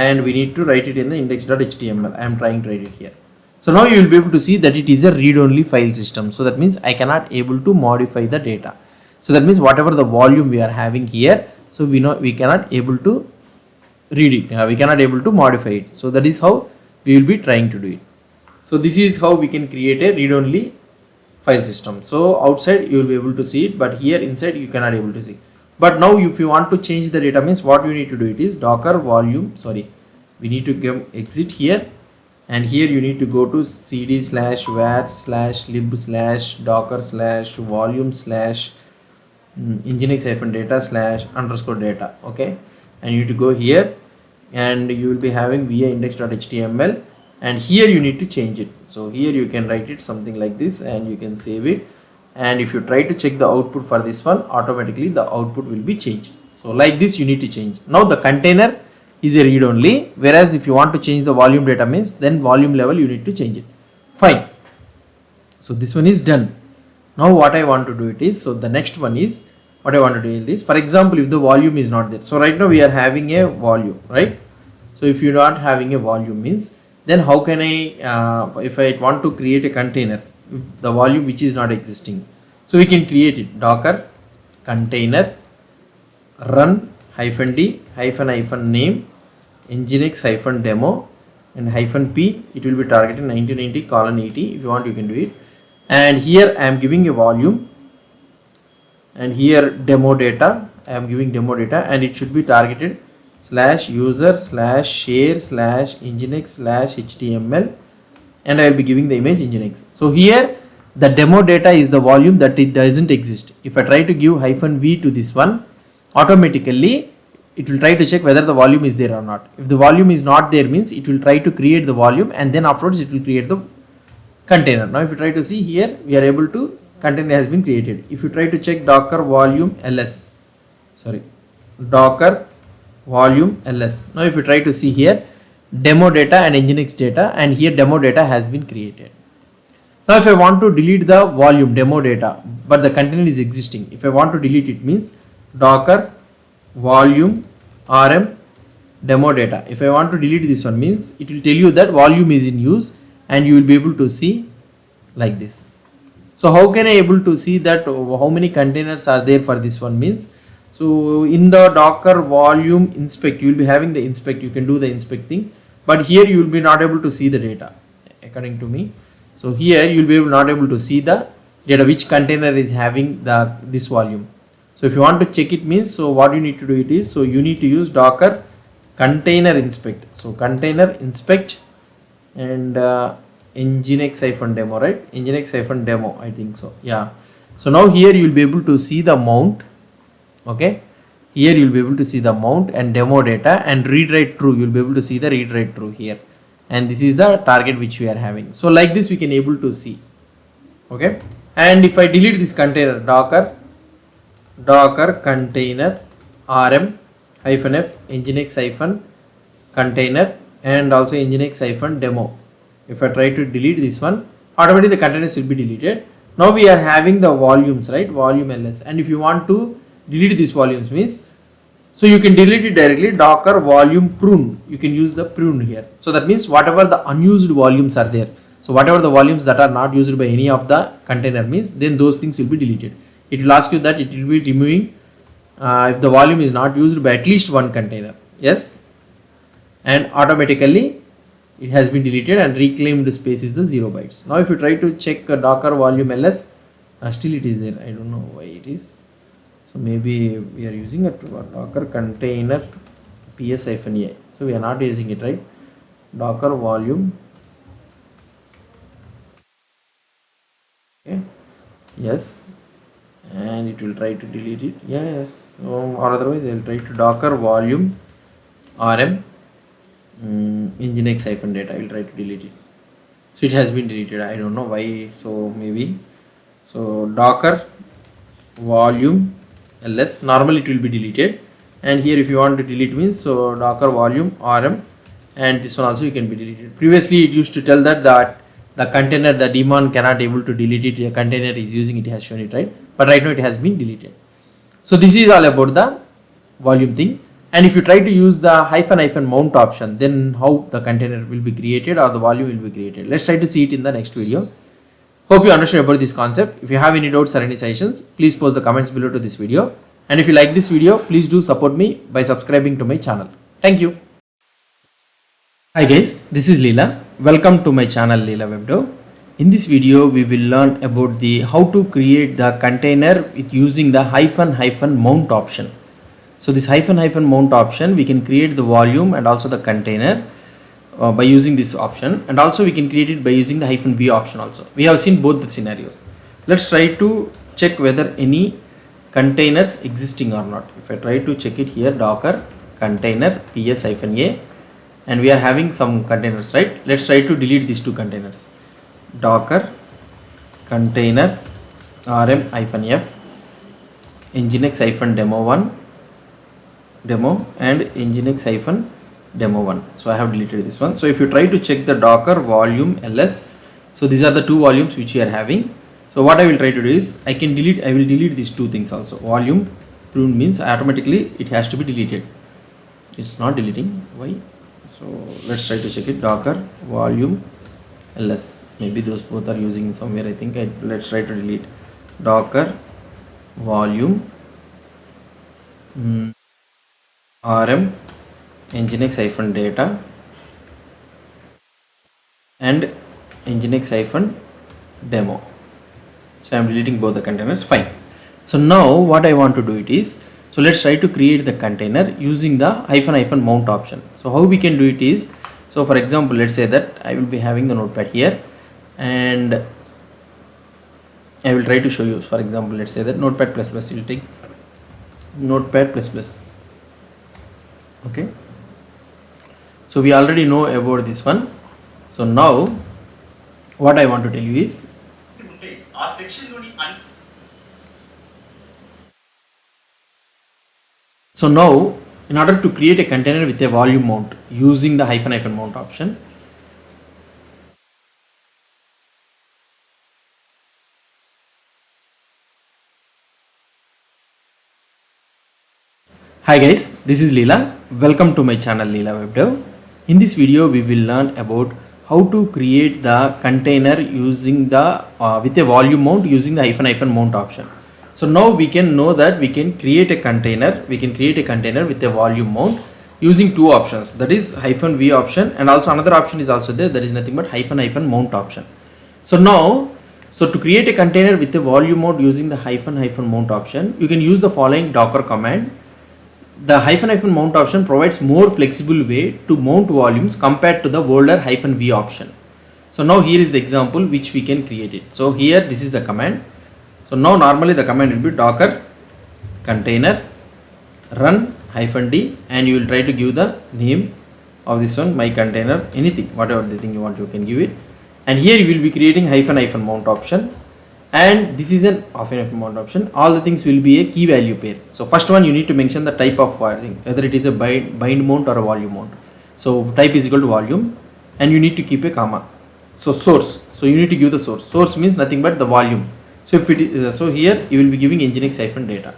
and we need to write it in the index.html. I am trying to write it here. So now you will be able to see that it is a read-only file system. So that means I cannot able to modify the data. So that means whatever the volume we are having here, so we know we cannot able to read it. We cannot able to modify it. So that is how we will be trying to do it. So this is how we can create a read-only file system. So outside you will be able to see it, but here inside you cannot able to see. But now if you want to change the data, means what you need to do it is docker volume, we need to give exit here, and here you need to go to cd/var/lib/docker/volume/nginx-data/_data. okay, and you need to go here, and you will be having via index.html, and here you need to change it. So here you can write it something like this, and you can save it, and if you try to check the output for this one, automatically the output will be changed. So like this you need to change. Now the container is a read only, whereas if you want to change the volume data, means then volume level you need to change it. Fine. So this one is done. Now what I want to do it is, so the next one is, what I want to do is, for example, if the volume is not there. So right now we are having a volume, right? So if you are not having a volume, means then how can I, if I want to create a container, the volume which is not existing, so we can create it, docker container run -d -name nginx-demo and -p, it will be targeted 1990:80. if you want you can do it, and here I am giving a volume, and here demo data, I am giving demo data, and it should be targeted /user/share/nginx/html, and I will be giving the image nginx. So here the demo data is the volume that it doesn't exist. If I try to give -v to this one, automatically it will try to check whether the volume is there or not. If the volume is not there, means it will try to create the volume, and then afterwards it will create the container. Now if you try to see here, we are able to, container has been created. If you try to check docker volume ls, docker volume ls. Now if you try to see here, demo data and nginx data, and here demo data has been created. Now if I want to delete the volume demo data but the container is existing, if I want to delete it, means docker volume rm demo data. If I want to delete this one, means it will tell you that volume is in use, and you will be able to see like this. So how can I able to see that how many containers are there for this one, means, so in the docker volume inspect, you will be having the inspect, you can do the inspect thing, but here you will be not able to see the data according to me. So here you will be not able to see the data which container is having this volume. So if you want to check it, means, so what you need to do it is, so you need to use docker container inspect. So container inspect and nginx demo, right? Nginx demo, I think so. Yeah. So now here you will be able to see the mount. Okay. Here you will be able to see the mount and demo data and read write true. You will be able to see the read write true here. And this is the target which we are having. So like this we can able to see. Okay. And if I delete this container, docker container rm -f nginx container and also nginx demo. If I try to delete this one, automatically the containers will be deleted. Now we are having the volumes, right? Volume ls. And if you want to delete these volumes, means, so you can delete it directly, docker volume prune. You can use the prune here. So that means whatever the unused volumes are there, so whatever the volumes that are not used by any of the container, means, then those things will be deleted. It will ask you that it will be removing if the volume is not used by at least one container. Yes, and automatically it has been deleted and reclaimed space is the 0 bytes. Now if you try to check docker volume ls, still it is there. I don't know why it is. So maybe we are using a docker container ps-a. So we are not using it, right? Docker volume. Okay. Yes. And it will try to delete it. Yes. Or otherwise I will try to docker volume rm nginx data. I will try to delete it. So it has been deleted. I don't know why. So maybe. So docker volume ls, normally it will be deleted, and here if you want to delete, means, so docker volume rm, and this one also you can be deleted. Previously it used to tell that the container, the daemon cannot able to delete it, a container is using it, has shown it, right? But right now it has been deleted. So this is all about the volume thing. And if you try to use the -- mount option, then how the container will be created or the volume will be created. Let's try to see it in the next video. Hope you understood about this concept. If you have any doubts or any suggestions, please post the comments below to this video. And if you like this video, please do support me by subscribing to my channel. Thank you. Hi guys, this is Leela. Welcome to my channel Leela Webdev. In this video, we will learn about the how to create the container with using the -- mount option. So this -- mount option, we can create the volume and also the container by using this option, and also we can create it by using the -v option also. We have seen both the scenarios. Let's try to check whether any containers existing or not. If I try to check it here, docker container ps-a, and we are having some containers, right? Let's try to delete these two containers. Docker container rm-f nginx demo1 demo and nginx demo 1. So I have deleted this one. So if you try to check the docker volume ls, so these are the two volumes which we are having. So what I will try to do is I will delete these two things also. Volume prune means automatically it has to be deleted. It's not deleting. Why? So let's try to check it. Docker volume ls, maybe those both are using somewhere, I think. Let's try to delete docker volume rm nginx data and nginx demo. So I am deleting both the containers. Fine. So now what I want to do it is, so let's try to create the container using the -- mount option. So how we can do it is, so for example, let's say that I will be having the notepad here, and I will try to show you. For example, let's say that notepad plus plus, you will take notepad plus plus. Okay. So we already know about this one. So now what I want to tell you is, so now in order to create a container with a volume mount using the hyphen mount option. Hi guys, this is Leela. Welcome to my channel Leela WebDev. In this video we will learn about how to create the container using the with a volume mount using the hyphen mount option. So now we can know that we can create a container. We can create a container with a volume mount using two options, that is -v option, and also another option is also there, that is nothing but hyphen mount option. So now, to create a container with a volume mount using the hyphen mount option, you can use the following Docker command. The hyphen mount option provides more flexible way to mount volumes compared to the older -v option. So now here is the example which we can create it. So here this is the command. So now normally the command will be docker container run -d, and you will try to give the name of this one, my container, anything, whatever the thing you want you can give it. And here you will be creating hyphen mount option, and this is an hyphen mount option. All the things will be a key value pair. So first one, you need to mention the type of thing, whether it is a bind mount or a volume mount. So type is equal to volume, and you need to keep a comma. So source, so you need to give the source. Source means nothing but the volume. So if it is, so here you will be giving nginx -data.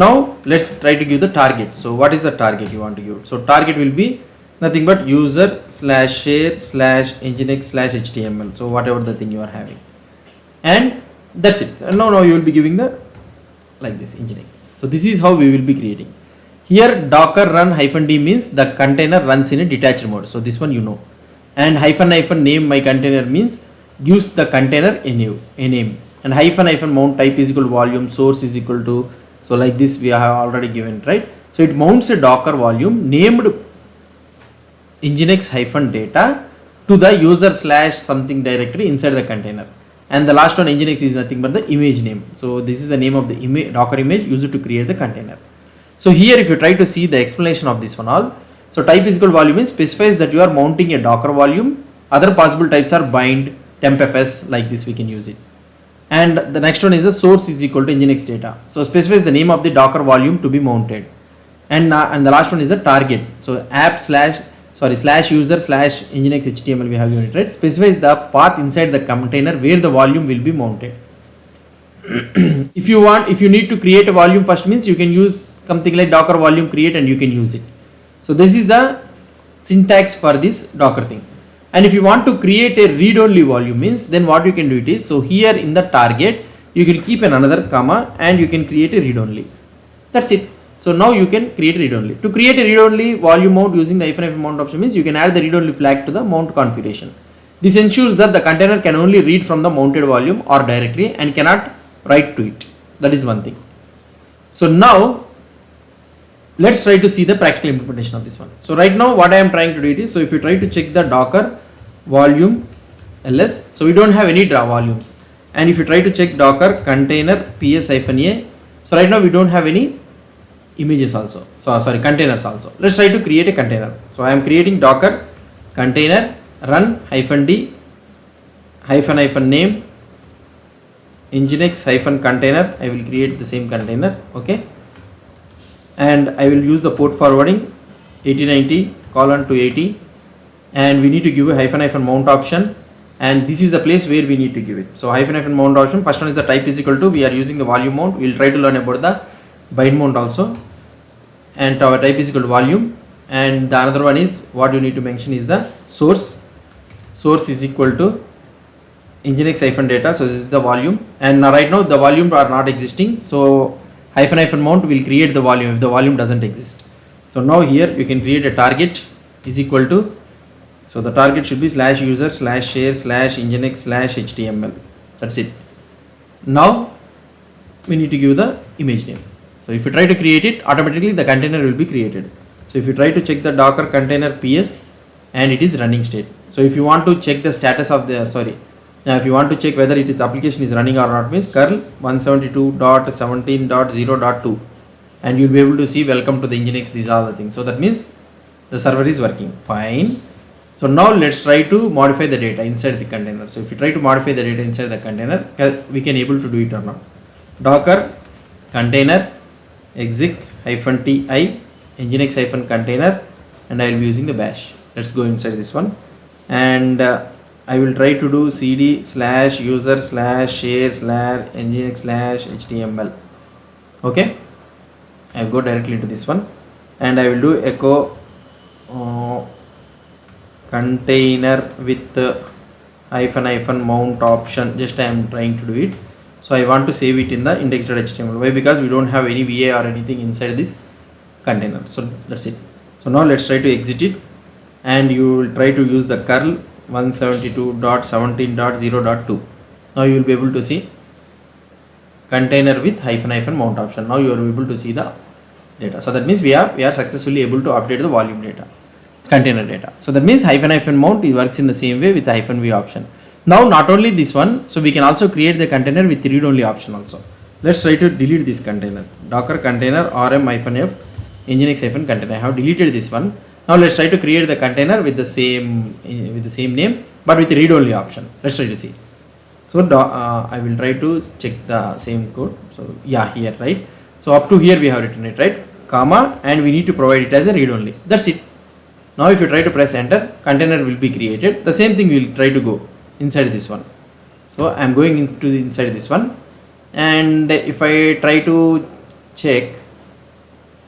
Now let's try to give the target. So what is the target you want to give? So target will be nothing but user/share/nginx/html. So whatever the thing you are having, and that's it. And now you will be giving the like this nginx. So this is how we will be creating. Here docker run -d means the container runs in a detached mode. So this one you know. And hyphen name my container means gives the container a name. And hyphen mount type is equal to volume, source is equal to, so like this we have already given, right? So it mounts a docker volume named nginx -data to the user/something directory inside the container. And the last one, nginx, is nothing but the image name. So this is the name of the docker image used to create the container. So here if you try to see the explanation of this one all, so type is equal to volume means specifies that you are mounting a docker volume. Other possible types are bind, Tmpfs, like this we can use it. And the next one is the source is equal to nginx data. So specifies the name of the docker volume to be mounted. And the last one is the target. So /user/nginx html we have given it, right? Specifies the path inside the container where the volume will be mounted. if you need to create a volume first, means you can use something like docker volume create and you can use it. So this is the syntax for this docker thing. And if you want to create a read only volume, means then what you can do it is, so here in the target you can keep another comma and you can create a read only. That's it. So now you can create read only. To create a read only volume mount using the hyphen mount option means you can add the read only flag to the mount configuration. This ensures that the container can only read from the mounted volume or directory and cannot write to it. That is one thing. So now let's try to see the practical implementation of this one. So right now what I am trying to do it is, so if you try to check the docker volume ls, so we don't have any volumes. And if you try to check docker container ps-a, so right now we don't have any images also, so sorry, containers also. Let's try to create a container. So I am creating docker container run -d -name nginx -container. I will create the same container, okay, and I will use the port forwarding 8090:280, and we need to give a hyphen mount option, and this is the place where we need to give it. So hyphen mount option, first one is the type is equal to, we are using the volume mount. We will try to learn about the bind mount also, and our type is equal to volume. And the another one is what you need to mention is the source is equal to nginx -data. So this is the volume, and right now the volume are not existing, so hyphen mount will create the volume if the volume doesn't exist. So now here you can create a target is equal to, so the target should be /user/share/nginx/html. That's it. Now we need to give the image name. So if you try to create it, automatically the container will be created. So if you try to check the docker container ps, and it is running state. So if you want to check the status of the, now if you want to check whether it is application is running or not, means curl 172.17.0.2, and you will be able to see welcome to the nginx, these are the things. So that means the server is working fine. So now let's try to modify the data inside the container. So if you try to modify the data inside the container, we can able to do it or not. Docker container exec -ti nginx-container, and I will be using the bash. Let's go inside this one, and I will try to do cd/user/share/nginx/html. okay, I go directly into this one, and I will do echo container with hyphen mount option. Just I am trying to do it. So I want to save it in the index.html. Why? Because we don't have any VA or anything inside this container. So that's it. So now let's try to exit it, and you will try to use the curl 172.17.0.2. now you will be able to see container with hyphen mount option. Now you are able to see the data. So that means we are successfully able to update the volume data, container data. So that means hyphen mount, it works in the same way with the -v option. Now not only this one, so we can also create the container with read only option also. Let's try to delete this container, docker container rm-f nginx-container. I have deleted this one. Now let's try to create the container with the same name, but with read only option. Let's try to see. So I will try to check the same code. So yeah, here, right? So up to here we have written it, right, comma, and we need to provide it as a read only. That's it. Now if you try to press enter, container will be created. The same thing we will try to go inside this one. So I am going into inside this one, and if I try to check,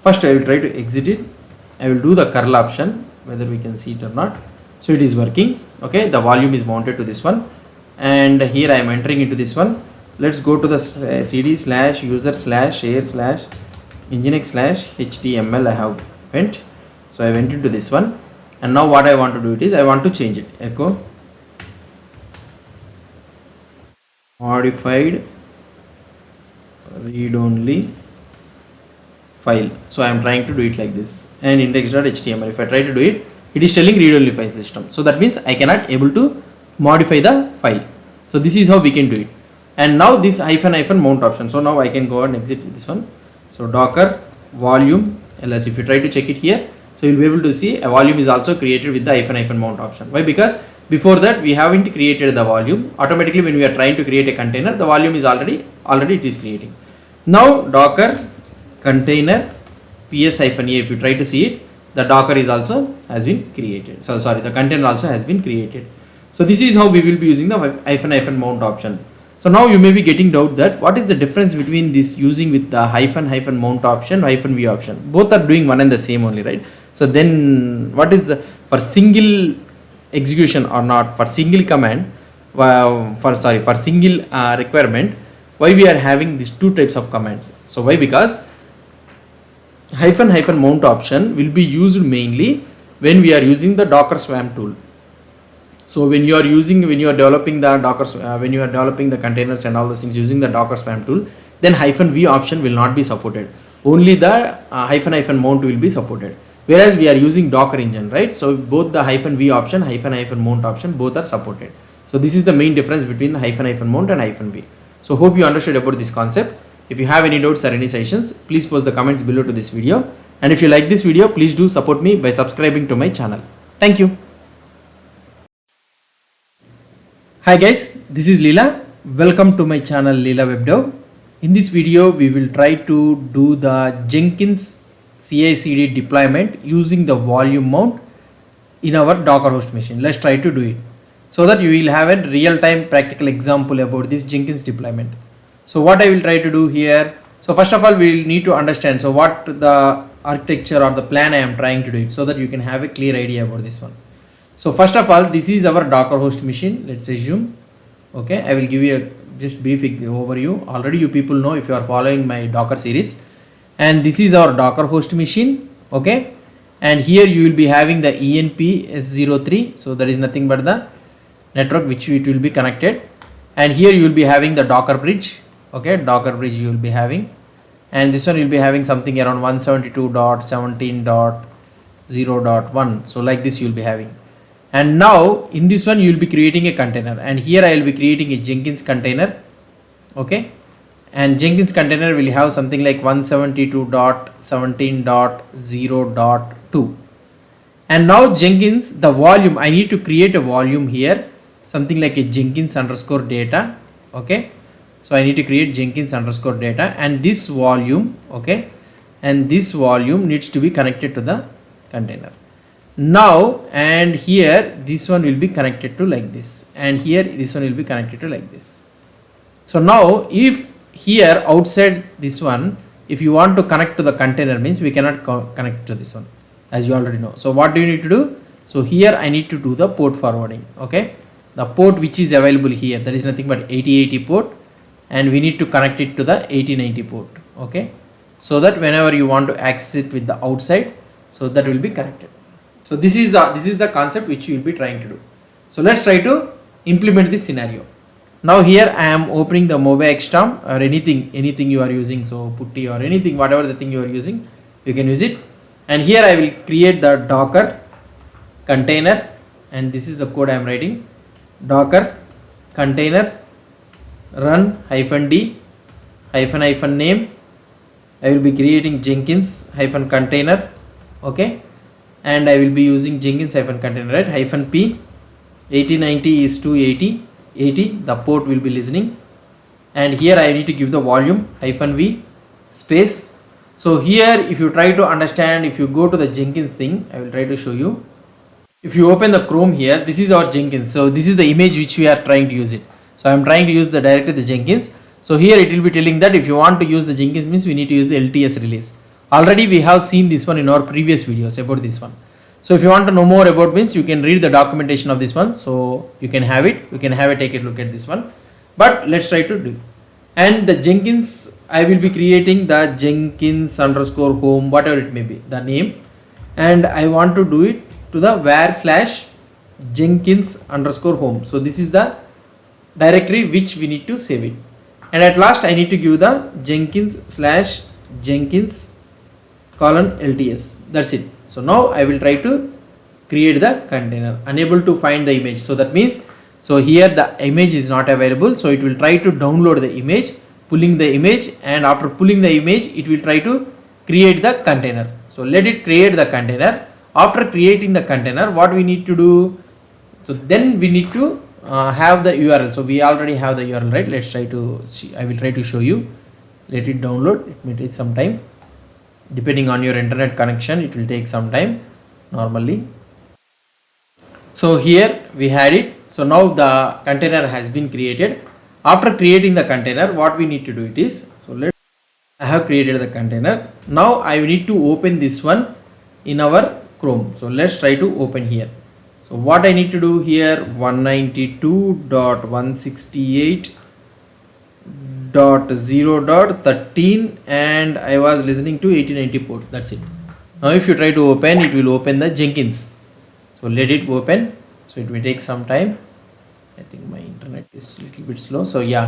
first I will try to exit it. I will do the curl option, whether we can see it or not. So it is working. Okay, the volume is mounted to this one, and here I am entering into this one. Let's go to the cd/user/share/nginx/html. I have went. So I went into this one, and now what I want to do it is I want to change it. Echo modified read only file. So I am trying to do it like this, and index.html. If I try to do it, it is telling read only file system. So that means I cannot able to modify the file. So this is how we can do it. And now this hyphen mount option. So now I can go and exit this one. So docker volume ls. If you try to check it here, so you will be able to see a volume is also created with the hyphen mount option. Why? Because before that we haven't created the volume. Automatically when we are trying to create a container, the volume is already it is creating. Now docker container ps-a. If you try to see it, the docker is also has been created. So sorry, the container also has been created. So this is how we will be using the hyphen mount option. So now you may be getting doubt that what is the difference between this using with the hyphen mount option, -v option. Both are doing one and the same only, right? So then what is the for single execution or not, for single command, for single requirement, why we are having these two types of commands? So why? Because hyphen mount option will be used mainly when we are using the docker swarm tool. So when you are developing the docker, when you are developing the containers and all those things using the docker swarm tool, then -v option will not be supported. Only the hyphen mount will be supported. Whereas we are using docker engine, right? So both the -v option, hyphen mount option, both are supported. So this is the main difference between the hyphen mount and -v. So hope you understood about this concept. If you have any doubts or any suggestions, please post the comments below to this video. And if you like this video, please do support me by subscribing to my channel. Thank you. Hi guys, this is Leela. Welcome to my channel Leela WebDev. In this video, we will try to do the Jenkins CI/CD deployment using the volume mount in our Docker host machine. Let's try to do it so that you will have a real-time practical example about this Jenkins deployment. So what I will try to do here. So first of all, we will need to understand so what the architecture or the plan I am trying to do it, so that you can have a clear idea about this one. So first of all, this is our Docker host machine. Let's assume. Okay, I will give you a just brief overview. Already you people know if you are following my Docker series. And this is our Docker host machine. Okay, and here you will be having the ENP S03. So that is nothing but the network which it will be connected. And here you will be having the Docker bridge. Okay, Docker bridge you will be having, and this one will be having something around 172.17.0.1. So like this you will be having. And now in this one you will be creating a container, and here I will be creating a Jenkins container. Okay, and Jenkins container will have something like 172.17.0.2. And now Jenkins, the volume, I need to create a volume here, something like a Jenkins underscore data. Okay, so I need to create Jenkins underscore data and this volume. Okay, and this volume needs to be connected to the container. Now and here this one will be connected to like this, and here this one will be connected to like this. So now if here outside this one, if you want to connect to the container, means we cannot connect to this one, as you already know. So what do you need to do? So here I need to do the port forwarding. Okay, the port which is available here, that is nothing but 8080 port, and we need to connect it to the 8090 port. Okay, so that whenever you want to access it with the outside, so that will be connected. So this is the concept which you will be trying to do. So let's try to implement this scenario. Now here I am opening the MobiXterm or anything you are using, so putty or anything, whatever the thing you are using, you can use it. And here I will create the Docker container, and this is the code I am writing. Docker container run -d -name. I will be creating Jenkins -container. Okay, and I will be using Jenkins -container, right? -p 8090 is 280 the port will be listening, and here I need to give the volume -v space. So here if you try to understand, if you go to the Jenkins thing, I will try to show you. If you open the Chrome here, this is our Jenkins. So this is the image which we are trying to use it. So I am trying to use directly the Jenkins. So here it will be telling that if you want to use the Jenkins, means we need to use the LTS release. Already we have seen this one in our previous videos about this one. So if you want to know more about, means you can read the documentation of this one. So you can have it, take a look at this one. But let's try to do. And the Jenkins, I will be creating the Jenkins _home, whatever it may be, the name. And I want to do it to the var/Jenkins _home. So this is the directory which we need to save it. And at last I need to give the Jenkins/Jenkins :LTS. That's it. So now I will try to create the container. Unable to find the image. So that means, so here the image is not available. So it will try to download the image, pulling the image, and after pulling the image, it will try to create the container. So let it create the container. After creating the container, what we need to do? So then we need to have the URL. So we already have the URL, right? Let's try to see. I will try to show you. Let it download. It may take some time. Depending on your internet connection, it will take some time normally. So here we had it. So now the container has been created. After creating the container, what we need to do it is, so I have created the container. Now I need to open this one in our Chrome. So let's try to open here. So what I need to do here, 192.168.0.13, and I was listening to 8090 port. That's it. Now if you try to open, it will open the Jenkins. So let it open. So it will take some time. I think my internet is a little bit slow. So yeah,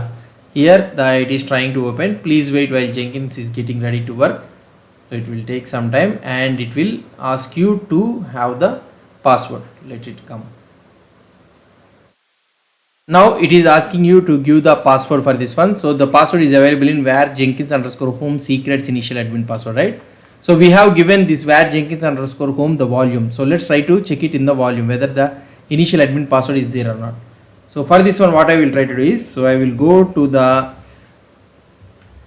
here it is trying to open. Please wait while Jenkins is getting ready to work. So it will take some time, and it will ask you to have the password. Let it come. Now it is asking you to give the password for this one. So the password is available in var Jenkins _home secrets initial admin password, right? So we have given this var Jenkins _home the volume. So let's try to check it in the volume whether the initial admin password is there or not. So for this one, what I will try to do is, so I will go to the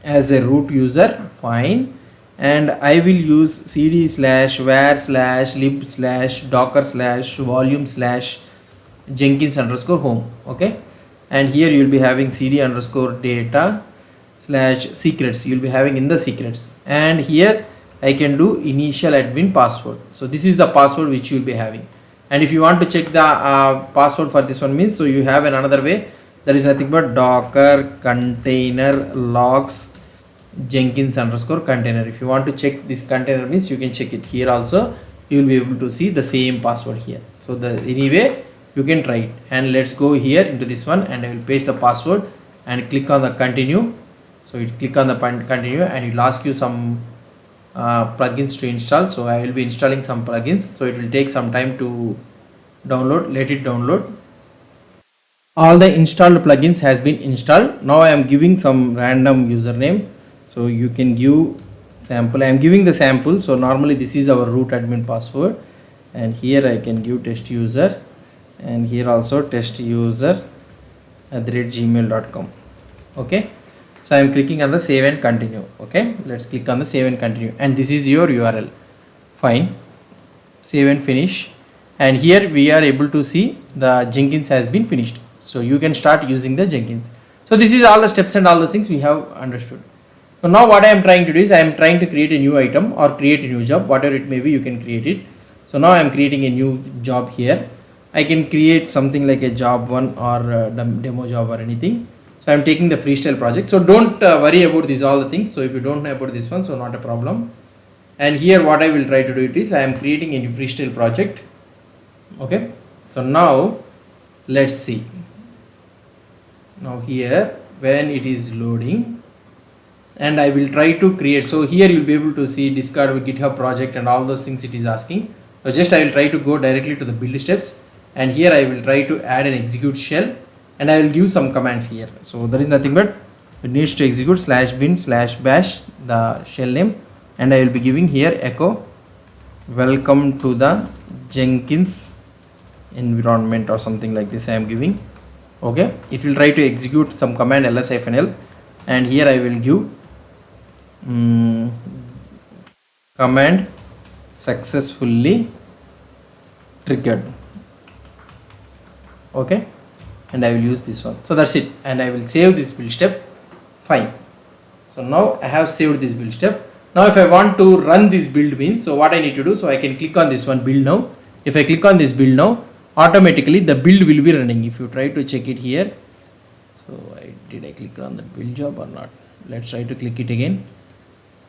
as a root user, fine, and I will use cd/var/lib/docker/volume/Jenkins _home. Okay, and here you will be having cd_data/secrets. You will be having in the secrets, and here I can do initial admin password. So this is the password which you will be having. And if you want to check the password for this one, means, so you have another way, that is nothing but docker container logs Jenkins _container. If you want to check this container, means you can check it here also. You will be able to see the same password here. So anyway you can try it. And let's go here into this one, and I will paste the password and click on the continue. So you click on the continue, and it will ask you some plugins to install. So I will be installing some plugins. So it will take some time to download. Let it download. All the installed plugins has been installed. Now I am giving some random username. So you can give sample. I am giving the sample. So normally this is our root admin password, and here I can give test user, and here also test user @gmail.com. okay, So I am clicking on the save and continue. Okay, let's click on the save and continue, and this is your URL. Fine, save and finish, and here we are able to see the Jenkins has been finished. So you can start using the Jenkins. So this is all the steps and all the things we have understood. So now what I am trying to do is I am trying to create a new item or create a new job, whatever it may be, you can create it. So now I am creating a new job here. I can create something like a job one or a demo job or anything. So I am taking the freestyle project. So don't worry about these all the things. So if you don't know about this one, so not a problem. And here what I will try to do it is I am creating a new freestyle project. Okay. So now let's see. Now here when it is loading, and I will try to create. So here you will be able to see discard with GitHub project and all those things it is asking. So just I will try to go directly to the build steps, and here I will try to add an execute shell, and I will give some commands here. So there is nothing but it needs to execute /bin/bash the shell name, and I will be giving here echo welcome to the Jenkins environment or something like this I am giving. Okay, it will try to execute some command ls-l, and here I will give command successfully triggered. Okay, and I will use this one. So that's it, and I will save this build step. Fine. So now I have saved this build step. Now if I want to run this build means, so what I need to do, so I can click on this one, build now. If I click on this build now, automatically the build will be running. If you try to check it here, so did I click on the build job or not? Let's try to click it again.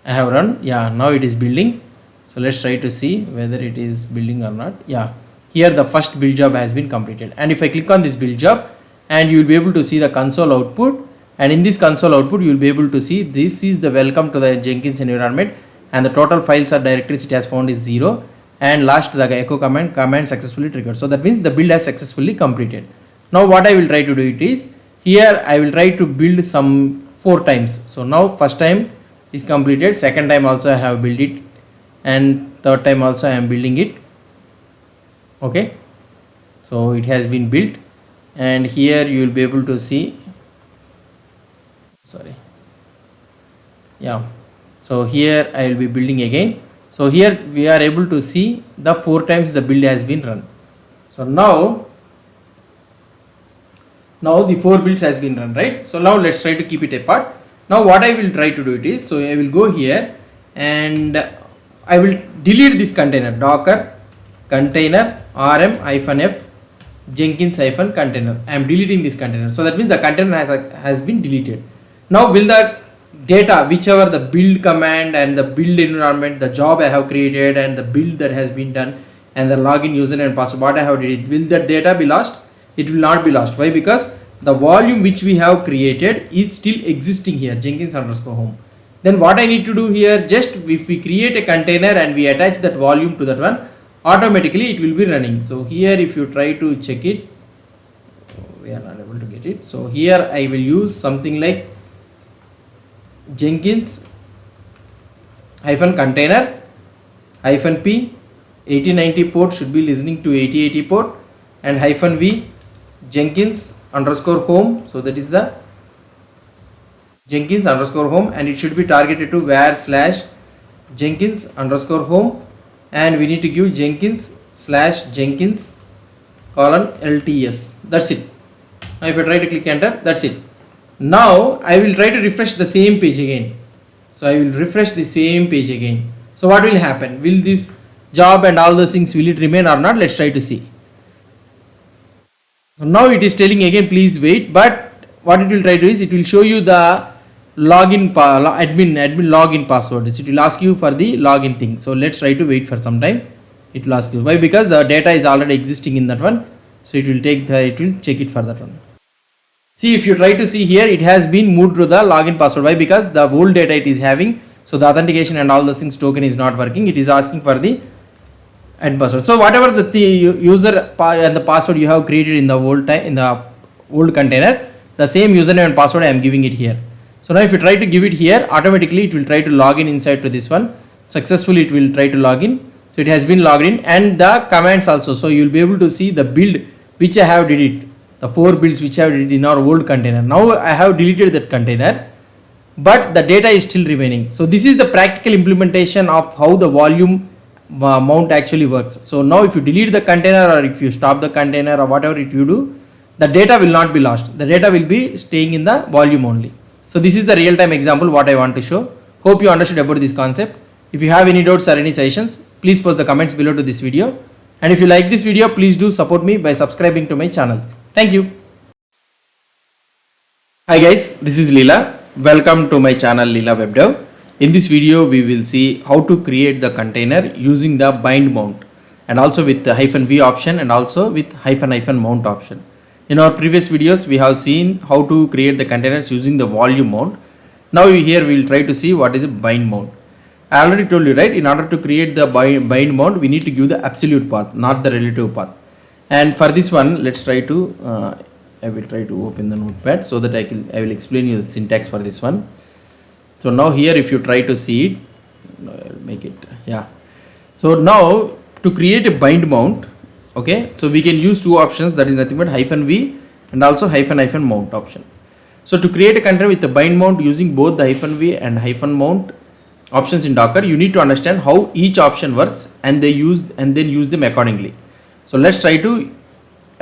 I have run. Yeah, now it is building. So let's try to see whether it is building or not. Yeah, here the first build job has been completed, and if I click on this build job, and you will be able to see the console output, and in this console output you will be able to see this is the welcome to the Jenkins environment, and the total files or directories it has found is 0, and last the echo command successfully triggered. So that means the build has successfully completed. Now what I will try to do it is, here I will try to build some 4 times. So now first time is completed, second time also I have built it, and third time also I am building it. Okay, so it has been built, and here you will be able to see, sorry, yeah, so here I will be building again. So here we are able to see the 4 times the build has been run. So now the 4 builds has been run, right? So now let's try to keep it apart. Now what I will try to do it is, so I will go here and I will delete this container, docker container rm-f jenkins-container. I am deleting this container. So that means the container has been deleted. Now will the data, whichever the build command and the build environment, the job I have created and the build that has been done and the login username and password what I have did, will that data be lost? It will not be lost. Why? Because the volume which we have created is still existing here, Jenkins_home. Then what I need to do here, just if we create a container and we attach that volume to that one, automatically it will be running. So here if you try to check it, we are not able to get it. So here I will use something like Jenkins-container -p 8090 port should be listening to 8080 port, and -v Jenkins_home. So that is the Jenkins_home, and it should be targeted to var/Jenkins_home, and we need to give Jenkins/Jenkins:_LTS. That's it. Now if I try to click enter, that's it. Now I will try to refresh the same page again. So I will refresh the same page again. So what will happen? Will this job and all those things, will it remain or not? Let's try to see. So now it is telling again please wait, but what it will try to do is it will show you the login admin login password. It will ask you for the login thing. So let's try to wait for some time. It will ask you. Why? Because the data is already existing in that one. So it will check it for that one. See, if you try to see here, it has been moved to the login password. Why? Because the old data it is having, so the authentication and all those things token is not working. It is asking for the admin password. So whatever the user and the password you have created in the old container, the same username and password I am giving it here. So now if you try to give it here, automatically it will try to log in inside to this one. Successfully it will try to log in. So it has been logged in, and the commands also. So you will be able to see the build which I have did it. The 4 builds which I have did in our old container. Now I have deleted that container, but the data is still remaining. So this is the practical implementation of how the volume mount actually works. So now if you delete the container, or if you stop the container, or whatever it you do, the data will not be lost. The data will be staying in the volume only. So this is the real time example what I want to show. Hope you understood about this concept. If you have any doubts or any suggestions, please post the comments below to this video. And if you like this video, please do support me by subscribing to my channel. Thank you. Hi guys, this is Leela. Welcome to my channel Leela WebDev. In this video, we will see how to create the container using the bind mount, and also with the -v option, and also with -- mount option. In our previous videos, we have seen how to create the containers using the volume mount. Now here we will try to see what is a bind mount. I already told you, right? In order to create the bind mount, we need to give the absolute path, not the relative path. And for this one, let's try to I will try to open the notepad so that I will explain you the syntax for this one. So now here, if you try to see it, I'll make it, yeah. So now to create a bind mount, okay, so we can use two options, that is nothing but -v and also -- mount option. So to create a container with the bind mount using both the -v and -mount options in Docker, you need to understand how each option works and then use them accordingly. So let's try to,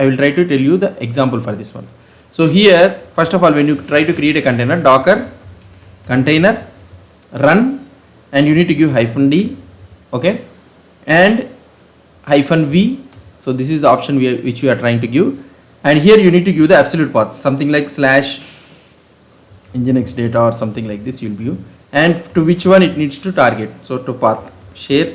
I will try to tell you the example for this one. So here, first of all, when you try to create a container, Docker container run, and you need to give -d, okay, and -v. So this is the option which we are trying to give, and here you need to give the absolute path, something like /nginx data or something like this you will give, and to which one it needs to target. So to path share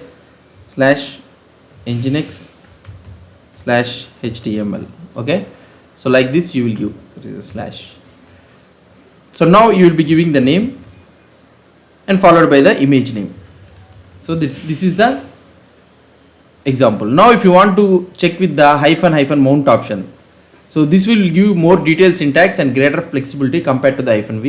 /nginx/html, okay. So like this you will give, it is a slash. So now you will be giving the name and followed by the image name. So this is the example. Now if you want to check with the -- mount option, so this will give more detailed syntax and greater flexibility compared to the -v.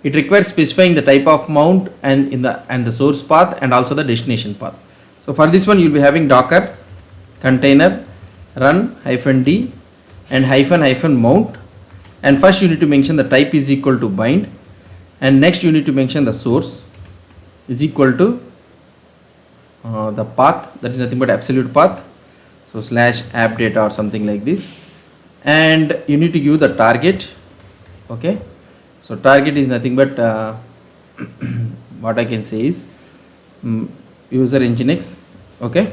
It requires specifying the type of mount and the source path and also the destination path. So for this one you will be having Docker container run -d and --mount, and first you need to mention the type is equal to bind, and next you need to mention the source is equal to the path, that is nothing but absolute path, so /app data or something like this, and you need to give the target, okay. So target is nothing but what I can say is user nginx, okay,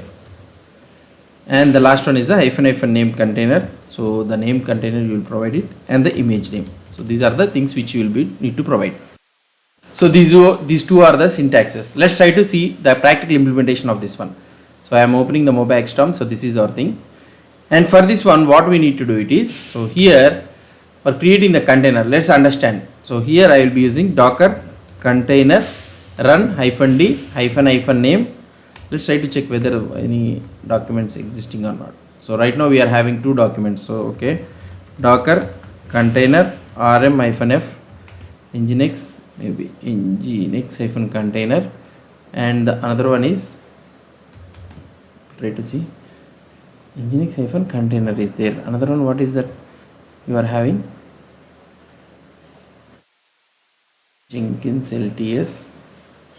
and the last one is the -- name container. So the name container you will provide it, and the image name. So these are the things which you will need to provide. So these two are the syntaxes. Let's try to see the practical implementation of this one. So I am opening the mobile XTOM. So this is our thing, and for this one what we need to do it is, so here for creating the container, let's understand. So here I will be using Docker container run -d -name. Let's try to check whether any documents existing or not. So right now we are having two documents. So okay, Docker container rm-f nginx, maybe nginx-container, and the another one is, try to see, nginx-container is there. Another one, what is that you are having? Jenkins LTS,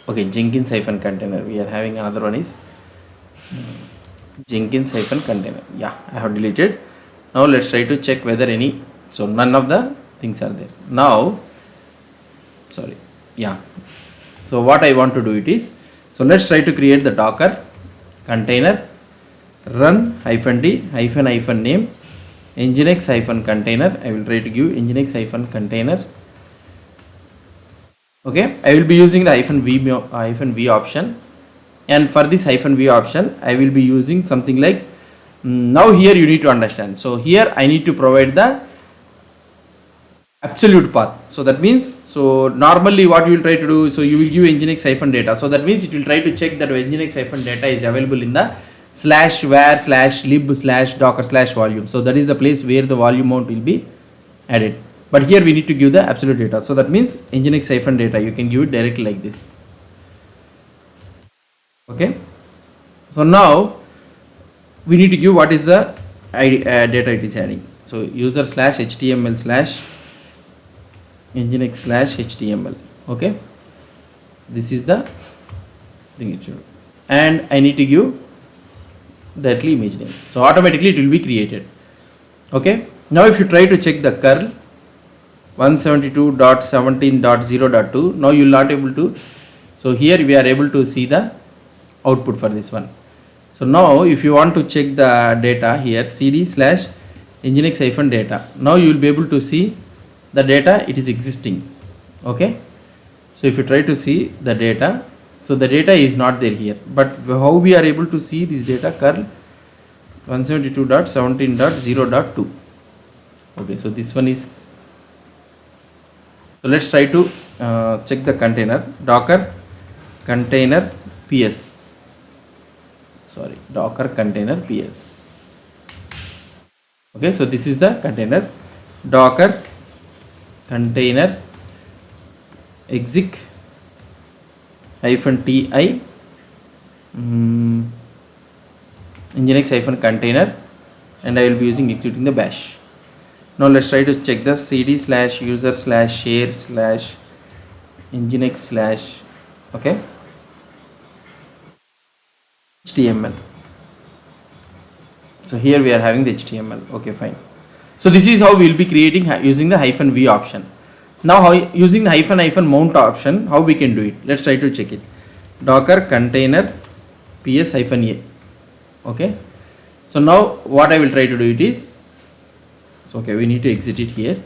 okay, Jenkins-container we are having. Another one is Jenkins-container, yeah, I have deleted. Now let's try to check whether any, so none of the things are there now, sorry, yeah. So what I want to do it is, so let's try to create the Docker container run -d -name nginx-container. I will try to give nginx-container, okay. I will be using the -v option, and for this -v option I will be using something like, now here you need to understand. So here I need to provide the absolute path. So that means, so normally what you will try to do, so you will give nginx-data. So that means it will try to check that nginx-data is available in the /var/lib/docker/volume. So that is the place where the volume mount will be added. But here we need to give the absolute data. So that means nginx-data, you can give it directly like this, okay. So now we need to give what is the data it is adding. So user/html/nginx/html, Okay, this is the thing it should, and I need to give directly image name, so automatically it will be created. Okay, now if you try to check the curl 172.17.0.2, now you will not able to, so here we are able to see the output for this one. So now if you want to check the data here, cd slash nginx hyphen data, now you will be able to see the data, it is existing. Okay, so if you try to see the data, so the data is not there here, but how we are able to see this data, curl 172.17.0.2. okay, so this one is, so let's try to check the container, docker container ps, sorry, docker container ps. Okay, so this is the container, docker container exec hyphen ti nginx hyphen container, and I will be using executing the bash. Now let's try to check the cd slash user slash share slash nginx slash, okay, html. So here we are having the html. Okay, fine. So this is how we will be creating using the hyphen v option. Now how using the hyphen mount option, how we can do it, let's try to check it. Docker container ps hyphen a. Okay, so now what I will try to do it is, so okay, we need to exit it here.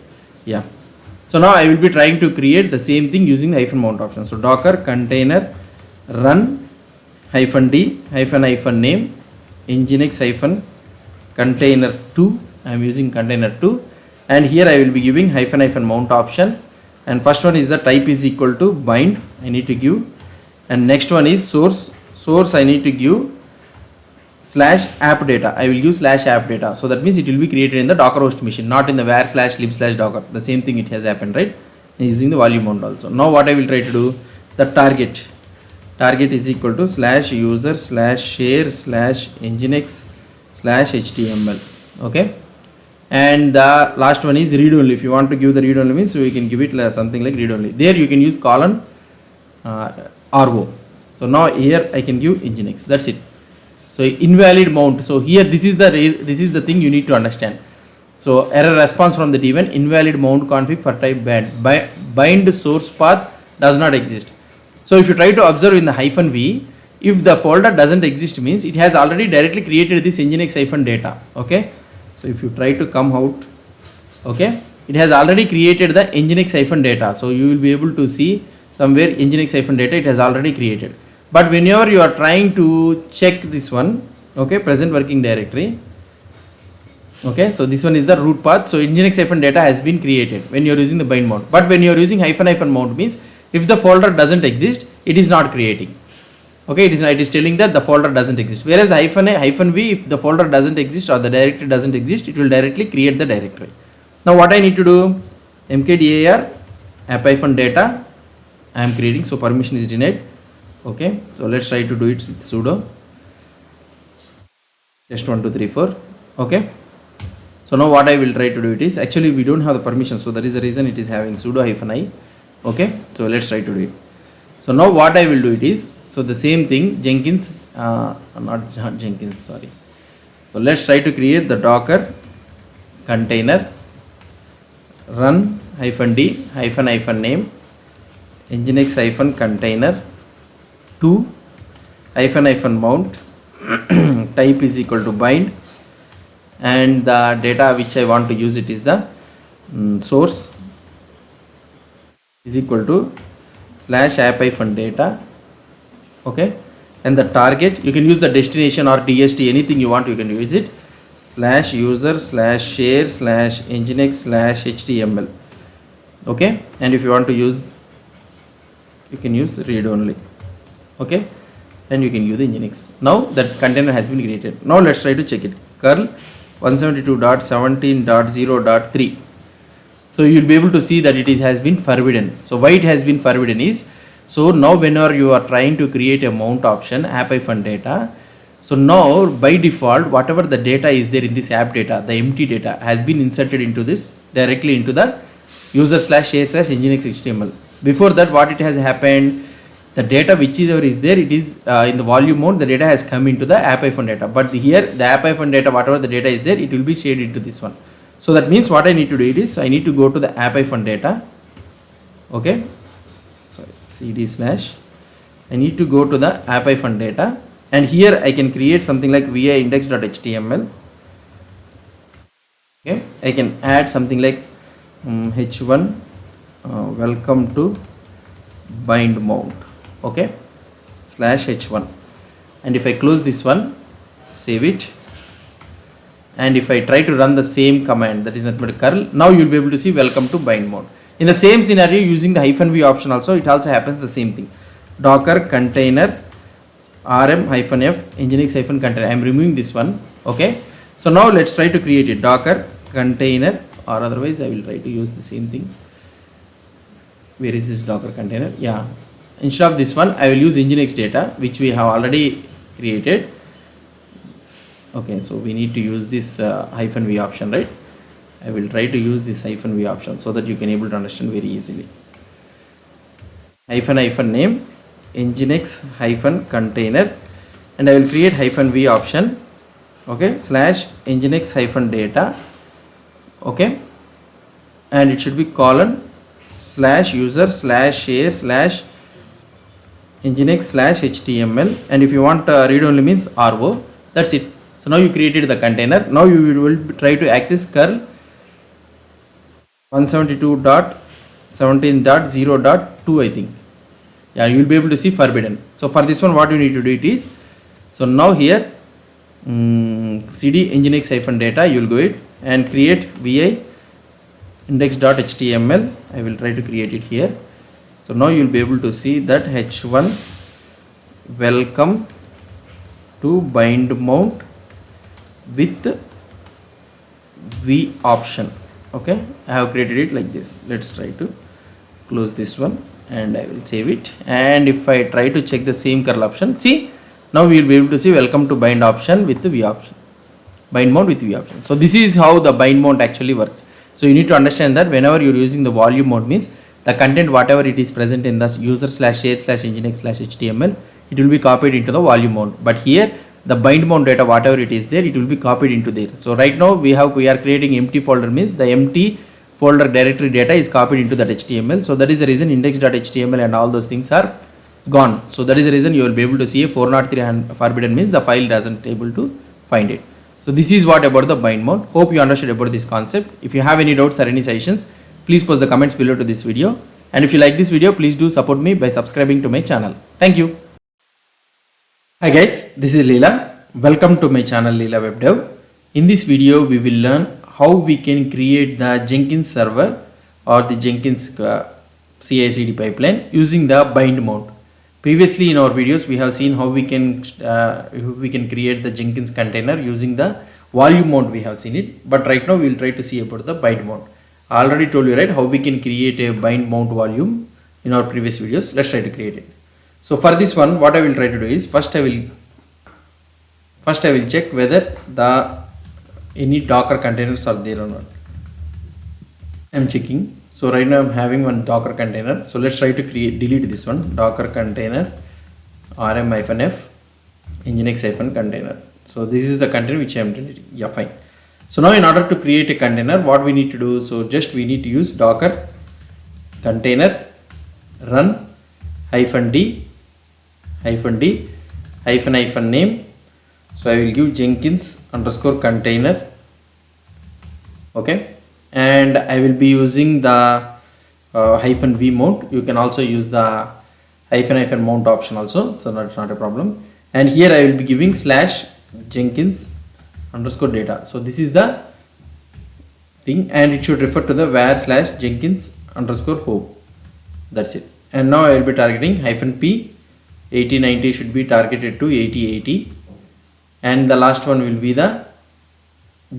Yeah, so now I will be trying to create the same thing using the hyphen mount option. So docker container run hyphen d hyphen name nginx hyphen container 2, I am using container 2, and here I will be giving hyphen mount option, and first one is the type is equal to bind, I need to give, and next one is source I need to give slash app data, I will give slash app data. So that means it will be created in the docker host machine, not in the var slash lib slash docker. The same thing it has happened, right, using the volume mount also. Now what I will try to do, the target is equal to slash user slash share slash nginx slash html. Okay, and the last one is read only. If you want to give the read only means, so you can give it something like read only. There you can use colon ro. So now here I can give nginx, that's it. So invalid mount, so here this is the thing you need to understand. So error response from the d1, invalid mount config for type bind source path does not exist. So if you try to observe in the hyphen v, if the folder doesn't exist means it has already directly created this nginx hyphen data. Okay, so if you try to come out, okay, it has already created the nginx hyphen data, so you will be able to see somewhere nginx hyphen data it has already created. But whenever you are trying to check this one, okay, present working directory, okay, so this one is the root path, so nginx hyphen data has been created when you are using the bind mount. But when you are using hyphen mount means if the folder doesn't exist, it is not creating. Okay, it is telling that the folder doesn't exist, whereas the hyphen v, if the folder doesn't exist or the directory doesn't exist, it will directly create the directory. Now what I need to do, mkdir app hyphen data I am creating, so permission is denied. Okay, so let's try to do it with sudo test 1 2 3 4. Okay, so now what I will try to do it is, actually we don't have the permission, so that is the reason it is having sudo hyphen I. Okay, so let's try to do it. So now what I will do it is, so the same thing Jenkins, not Jenkins, sorry. So let's try to create the docker container run hyphen d hyphen name nginx hyphen container 2 hyphen mount type is equal to bind, and the data which I want to use it is the source is equal to slash app hyphen data. Okay, and the target you can use the destination or dst, anything you want you can use it, slash user slash share slash nginx slash html. Okay, and if you want to use, you can use read only. Okay, and you can use the nginx. Now that container has been created. Now let's try to check it, curl 172.17.0.3. so you will be able to see that it has been forbidden. So why it has been forbidden is, so now whenever you are trying to create a mount option app hyphen data, so now by default whatever the data is there in this app data, the empty data has been inserted into this directly into the user slash share slash nginx html. Before that, what it has happened, the data whichever is there, it is in the volume mode, the data has come into the app-data. But here, the app-data, whatever the data is there, it will be shared into this one. So that means what I need to do it is, I need to go to the app-data. Okay. Sorry, cd slash. I need to go to the app-data. And here I can create something like vi index.html. Okay. I can add something like h1 welcome to bind mount. Okay, slash h1, and if I close this one, save it, and if I try to run the same command, that is nothing but a curl, now you will be able to see welcome to bind mode. In the same scenario, using the -v option also, it also happens the same thing. Docker container rm-f nginx-container. I am removing this one. Okay, so now let's try to create it. Docker container, or otherwise I will try to use the same thing. Where is this Docker container? Yeah, instead of this one, I will use nginx data, which we have already created. Okay, so we need to use this -v option, right? I will try to use this -v option so that you can able to understand very easily. -name nginx-container, and I will create -v option. Okay, slash nginx-data. Okay, and it should be colon slash user slash a slash nginx/html, and if you want read only means ro. That's it. So now you created the container. Now you will try to access curl 172.17.0.2, I think. Yeah, you will be able to see forbidden. So for this one, what you need to do it is, so now here cd nginx-data, you will go it and create vi index.html. I will try to create it here. So now you will be able to see that h1 welcome to bind mount with v option. Okay, I have created it like this. Let's try to close this one, and I will save it. And if I try to check the same curl option, see, now we will be able to see welcome to bind option with the v option, bind mount with v option. So this is how the bind mount actually works. So you need to understand that whenever you are using the volume mode, means the content whatever it is present in the user/share/nginx/html, it will be copied into the volume mode. But here the bind mount data whatever it is there, it will be copied into there. So right now we are creating empty folder, means the empty folder directory data is copied into that html. So that is the reason index.html and all those things are gone. So that is the reason you will be able to see a 403 forbidden, means the file doesn't able to find it. So this is what about the bind mode. Hope you understood about this concept. If you have any doubts or any suggestions, please post the comments below to this video. And if you like this video, please do support me by subscribing to my channel. Thank you. Hi guys, this is Leela. Welcome to my channel Leela Web Dev. In this video, we will learn how we can create the Jenkins server or the Jenkins CI/CD pipeline using the bind mode. Previously in our videos, we have seen how we can create the Jenkins container using the volume mode. We have seen it, but right now we will try to see about the bind mode. I already told you, right, how we can create a bind mount volume in our previous videos. Let's try to create it. So for this one, what I will try to do is, first I will check whether any Docker containers are there or not. I am checking. So right now I am having one Docker container. So let's try to delete this one, Docker container rm-f nginx-container. So this is the container which I am deleting. Yeah, fine. So now in order to create a container, what we need to do, so just we need to use Docker container run -d -name. So I will give Jenkins_container. Okay, and I will be using the -v mount. You can also use the -- mount option also, so that's not a problem. And here I will be giving /Jenkins_data. So this is the thing, and it should refer to the var/Jenkins_home. That's it. And now I will be targeting -p 8090 should be targeted to 8080, and the last one will be the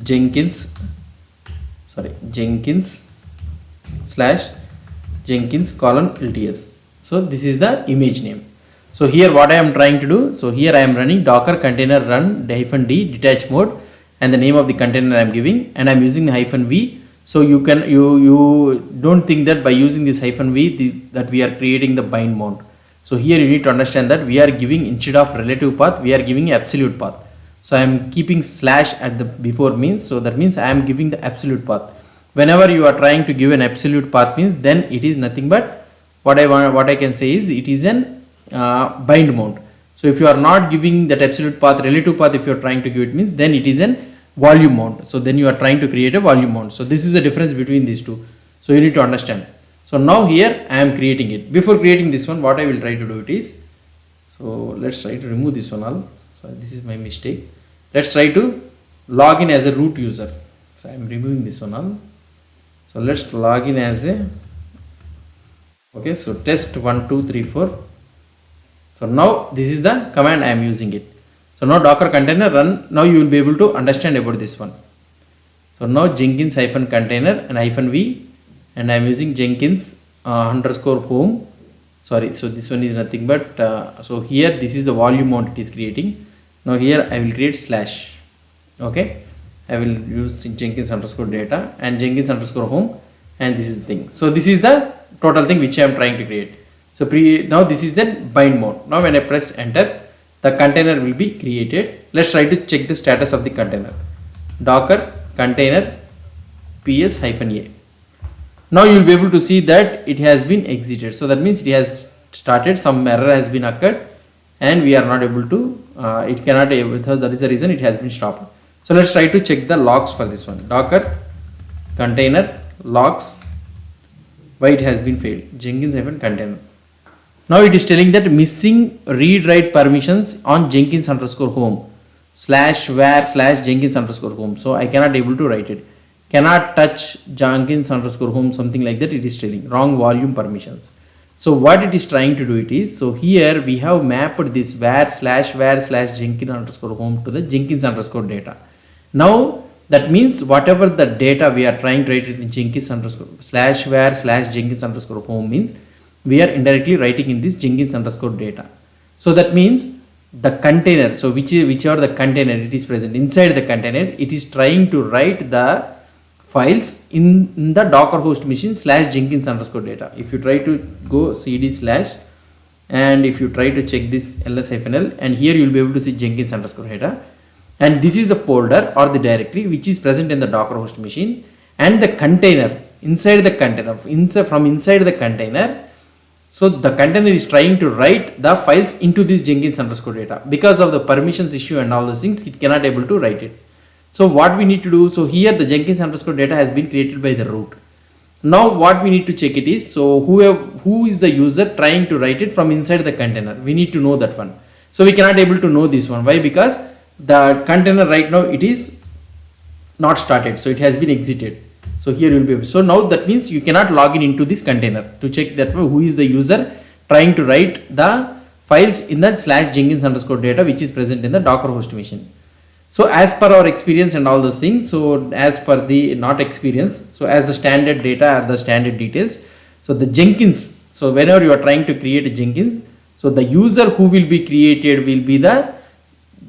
Jenkins/Jenkins:/LTS. So this is the image name. So here what I am trying to do, so here I am running Docker container run -d detach mode, and the name of the container I am giving, and I am using the -v. So you don't think that by using this -v that we are creating the bind mount. So here you need to understand that we are giving, instead of relative path, we are giving absolute path. So I am keeping slash at the before means, so that means I am giving the absolute path. Whenever you are trying to give an absolute path means, then it is nothing but what I can say is it is an bind mount. So if you are not giving that absolute path, relative path, if you are trying to give it means, then it is an volume mount. So then you are trying to create a volume mount. So this is the difference between these two. So you need to understand. So now here I am creating it. Before creating this one, what I will try to do it is, so let's try to remove this one all. So this is my mistake. Let's try to log in as a root user. So I am removing this one all. So let's log in as a, okay, so test 1 2 3 4. So now this is the command I am using it. So now docker container run. Now you will be able to understand about this one. So now Jenkins -container and -v, and I am using Jenkins underscore home. Sorry, so this one is nothing but so here this is the volume mount it is creating. Now here I will create slash. Okay, I will use Jenkins underscore data and Jenkins underscore home, and this is the thing. So this is the total thing which I am trying to create. So now this is the bind mount. Now when I press enter, the container will be created. Let's try to check the status of the container. Docker container ps-a. Now you will be able to see that it has been exited. So that means it has started, some error has been occurred, and we are not able to, it cannot, that is the reason it has been stopped. So let's try to check the logs for this one. Docker container logs, why it has been failed. Jenkins-container. Now it is telling that missing read write permissions on Jenkins underscore home /var/ Jenkins underscore home. So I cannot able to write it. Cannot touch Jenkins underscore home, something like that it is telling. Wrong volume permissions. So what it is trying to do it is, so here we have mapped this var/var/ Jenkins underscore home to the Jenkins underscore data. Now that means whatever the data we are trying to write it in Jenkins underscore /var/ Jenkins underscore home means we are indirectly writing in this Jenkins underscore data. So that means the container, so whichever the container it is present inside the container, it is trying to write the files in the docker host machine /Jenkins underscore data. If you try to go cd/ and if you try to check this ls-l, and here you will be able to see Jenkins underscore data, and this is the folder or the directory which is present in the docker host machine, and the container inside the container, from inside the container. So the container is trying to write the files into this Jenkins underscore data. Because of the permissions issue and all those things, it cannot able to write it. So what we need to do, so here the Jenkins underscore data has been created by the root. Now what we need to check it is, so who is the user trying to write it from inside the container. We need to know that one. So we cannot able to know this one. Why? Because the container right now it is not started. So it has been exited. So here you will be able, so now that means you cannot log in into this container to check that who is the user trying to write the files in that /Jenkins underscore data which is present in the docker host machine. So as per our experience and all those things, so as per the not experience, so as the standard data are the standard details. So the Jenkins, so whenever you are trying to create a Jenkins, so the user who will be created will be the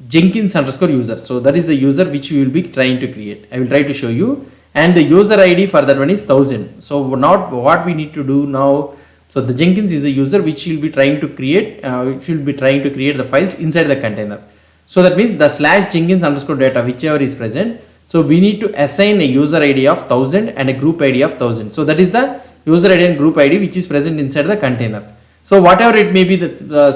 Jenkins underscore user. So that is the user which we will be trying to create. I will try to show you. And the user ID for that one is 1000. So not what we need to do now. So the Jenkins is the user which will be trying to create, the files inside the container. So that means the /Jenkins underscore data whichever is present. So we need to assign a user ID of 1000 and a group ID of 1000. So that is the user ID and group ID which is present inside the container. So whatever it may be,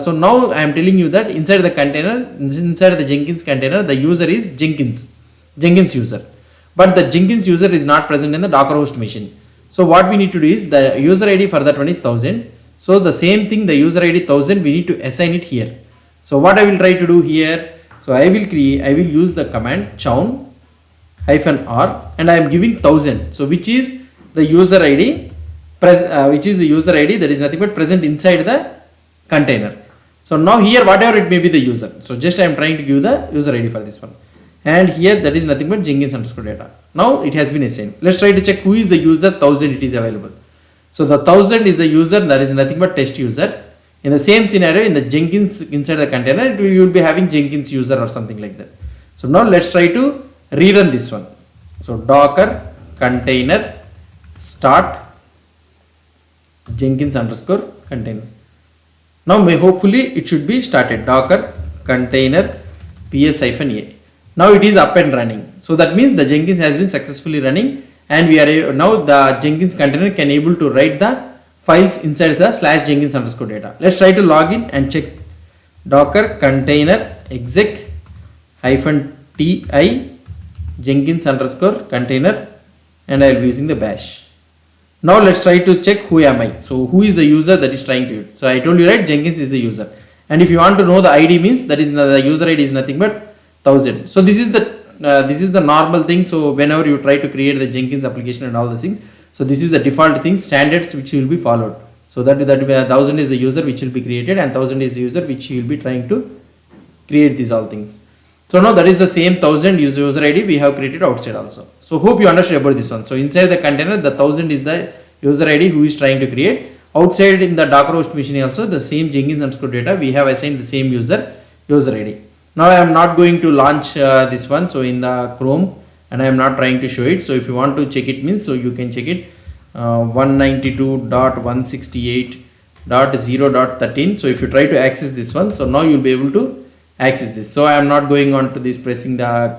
so now I am telling you that inside the container, inside the Jenkins container, the user is Jenkins user. But the Jenkins user is not present in the docker host machine. So what we need to do is the user ID for that one is 1000. So the same thing, the user ID 1000, we need to assign it here. So what I will try to do here, so I will use the command chown -r, and I am giving 1000. So which is the user ID, that is nothing but present inside the container. So now here whatever it may be the user. So just I am trying to give the user ID for this one. And here that is nothing but Jenkins underscore data. Now it has been assigned. Let's try to check who is the user. 1000 it is available. So the 1000 is the user, that is nothing but test user. In the same scenario, in the Jenkins inside the container, you will be having Jenkins user or something like that. So now let's try to rerun this one. So docker container start Jenkins underscore container. Now hopefully it should be started. Docker container ps-a. Now it is up and running. So that means the Jenkins has been successfully running, and we are now the Jenkins container can able to write the files inside the /Jenkins underscore data. Let's try to log in and check. Docker container exec -ti Jenkins underscore container, and I will be using the bash. Now let's try to check who am I. So who is the user that is trying to use. So I told you, right, Jenkins is the user, and if you want to know the ID, means that is the user ID is nothing but 1000. So this is the normal thing. So whenever you try to create the Jenkins application and all the things, so this is the default thing, standards which will be followed. So that 1000 is the user which will be created, and 1000 is the user which you will be trying to create these all things. So now that is the same 1000 user ID we have created outside also. So hope you understood about this one. So inside the container, the 1000 is the user ID who is trying to create. Outside in the Docker host machine also, the same Jenkins underscore data, we have assigned the same user ID. Now I am not going to launch this one. So in the Chrome, and I am not trying to show it. So if you want to check it, means so you can check it 192.168.0.13. So if you try to access this one, so now you will be able to access this. So I am not going on to this, pressing the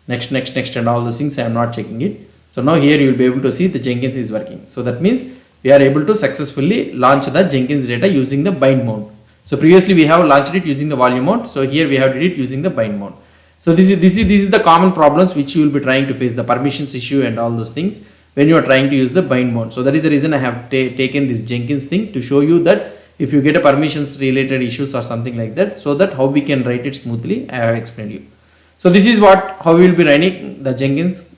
next and all those things. I am not checking it. So now here you will be able to see the Jenkins is working. So that means we are able to successfully launch the Jenkins data using the bind mode. So previously we have launched it using the volume mode. So here we have did it using the bind mode. So this is the common problems which you will be trying to face, the permissions issue and all those things when you are trying to use the bind mode. So that is the reason I have taken this Jenkins thing to show you that if you get a permissions related issues or something like that, so that how we can write it smoothly, I have explained you. So this is how we will be running the Jenkins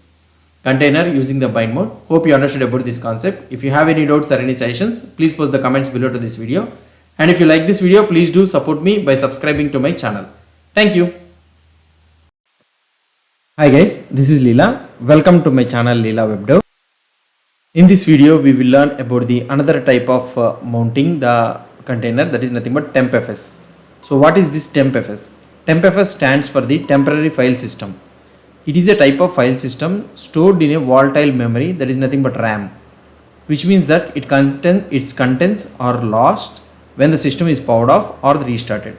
container using the bind mode. Hope you understood about this concept. If you have any doubts or any suggestions, please post the comments below to this video. And if you like this video, please do support me by subscribing to my channel. Thank you. Hi guys, this is Leela. Welcome to my channel Leela WebDev. In this video, we will learn about the another type of mounting the container, that is nothing but Tmpfs. So what is this Tmpfs? Tmpfs stands for the temporary file system. It is a type of file system stored in a volatile memory, that is nothing but RAM, which means that its contents are lost when the system is powered off or restarted.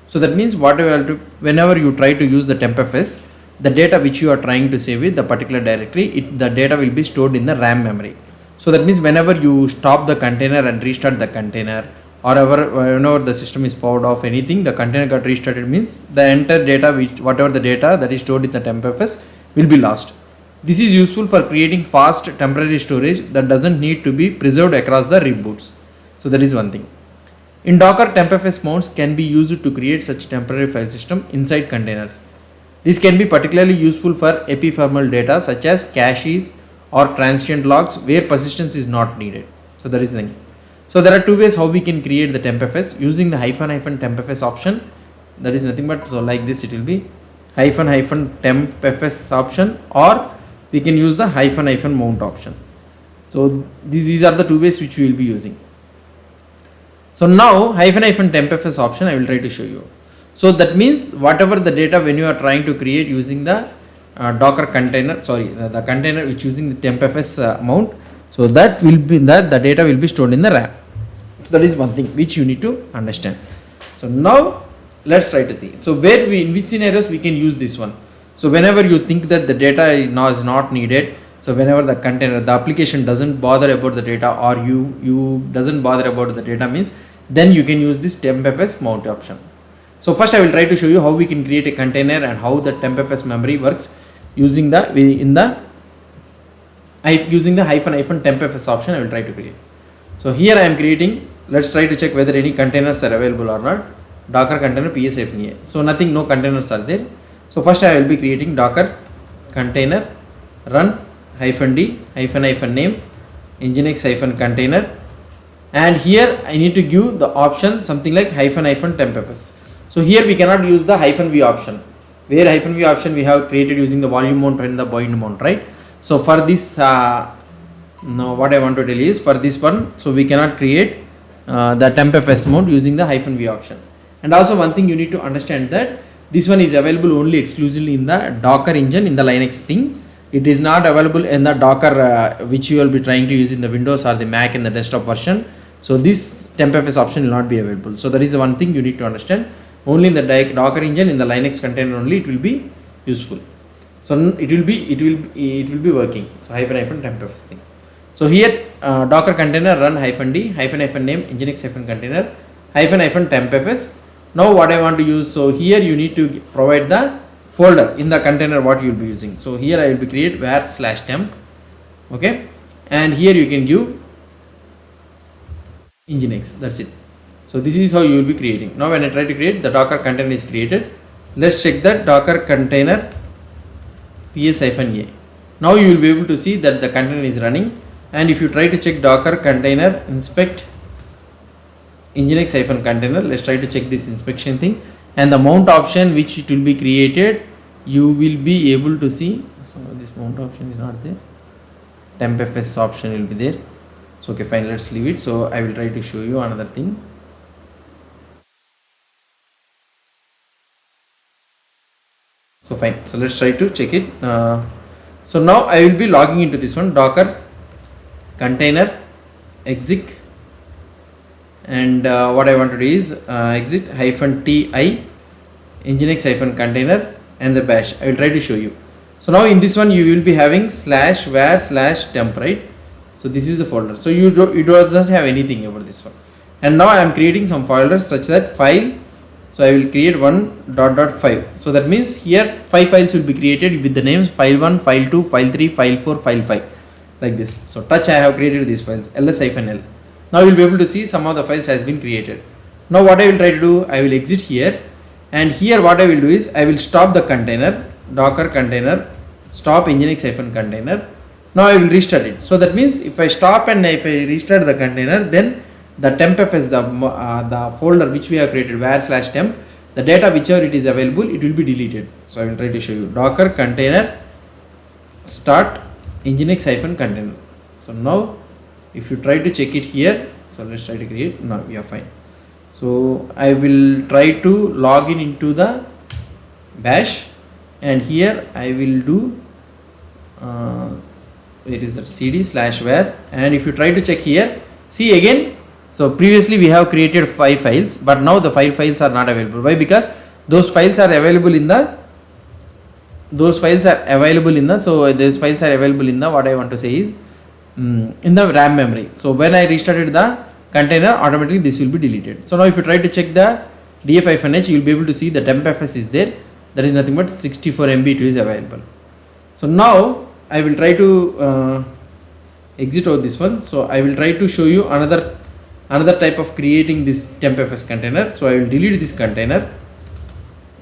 So that means whenever you try to use the Tmpfs, the data which you are trying to save with the particular directory, the data will be stored in the RAM memory. So that means whenever you stop the container and restart the container, or whenever the system is powered off, anything, the container got restarted, means the entire data, whatever the data that is stored in the Tmpfs will be lost. This is useful for creating fast temporary storage that doesn't need to be preserved across the reboots. So that is one thing. In Docker, Tmpfs mounts can be used to create such temporary file system inside containers. This can be particularly useful for ephemeral data such as caches or transient logs where persistence is not needed. So that is the thing. So there are two ways how we can create the Tmpfs using the -Tmpfs option. That is nothing but, so like this it will be -Tmpfs option, or we can use the -mount option. So these are the two ways which we will be using. So now -Tmpfs option I will try to show you. So that means whatever the data when you are trying to create using the Docker container, the container which using the Tmpfs mount, so that will be that the data will be stored in the RAM. So that is one thing which you need to understand. So now let's try to see. So in which scenarios we can use this one. So whenever you think that the data is not needed, so whenever the container, the application doesn't bother about the data, or you doesn't bother about the data, means then you can use this Tmpfs mount option. So first I will try to show you how we can create a container and how the Tmpfs memory works using the -Tmpfs option. I will try to create. So here I am creating. Let's try to check whether any containers are available or not. Docker container ps-a. So nothing, no containers are there. So first I will be creating Docker container run -d -name nginx -container, and here I need to give the option something like -Tmpfs. So here we cannot use the -v option, where -v option we have created using the volume mount and the bind mount, right? So for this now what I want to tell you is, for this one, so we cannot create the Tmpfs mount using the -v option. And also one thing you need to understand, that this one is available only exclusively in the Docker engine, in the Linux thing. it is not available in the Docker which you will be trying to use in the Windows or the Mac in the desktop version. So this Tmpfs option will not be available. So that is the one thing you need to understand. Only in the Docker engine, in the Linux container only it will be useful. So it will be working. So hyphen Tmpfs thing. So here Docker container run -d -name nginx container -Tmpfs. Now what I want to use, so here you need to provide the folder in the container what you will be using. So here I will be create var/temp, okay, and here you can give nginx. That's it. So this is how you will be creating. Now when I try to create, the Docker container is created. Let's check that Docker container ps-a. Now you will be able to see that the container is running. And if you try to check Docker container inspect nginx container, let's try to check this inspection thing, and the mount option which it will be created, you will be able to see. So this mount option is not there. Tmpfs option will be there. So okay, fine, let's leave it. So I will try to show you another thing. So fine, so let's try to check it. So now I will be logging into this one, Docker container exec, and what I want to do is exec -ti nginx container and the bash. I will try to show you. So now in this one you will be having /var/temp, right? So this is the folder. So you doesn't have anything over this one. And now I am creating some folders such that file. So I will create 1.5. So that means here 5 files will be created with the names file1, file2, file3, file4, file5, like this. So touch, I have created these files ls-l. Now you will be able to see some of the files has been created. Now what I will try to do, I will exit here, and here what I will do is I will stop the container, Docker container stop nginx container. Now I will restart it. So that means if I stop and if I restart the container, then the Tmpfs, the folder which we have created var/temp, the data whichever it is available, it will be deleted. So I will try to show you Docker container start nginx container. So now if you try to check it here, so let's try to create. Now we are fine. So I will try to log in into the bash, and here I will do where is that cd/var, and if you try to check here, see again. So previously we have created 5 files, but now the 5 files are not available. Why? Because those files are available in the so those files are available in the what I want to say is in the RAM memory. So when I restarted the container, automatically this will be deleted. So now if you try to check the df-h, you will be able to see the Tmpfs is there. There is nothing but 64 MB it is available. So now I will try to exit out this one. So I will try to show you another type of creating this Tmpfs container. So I will delete this container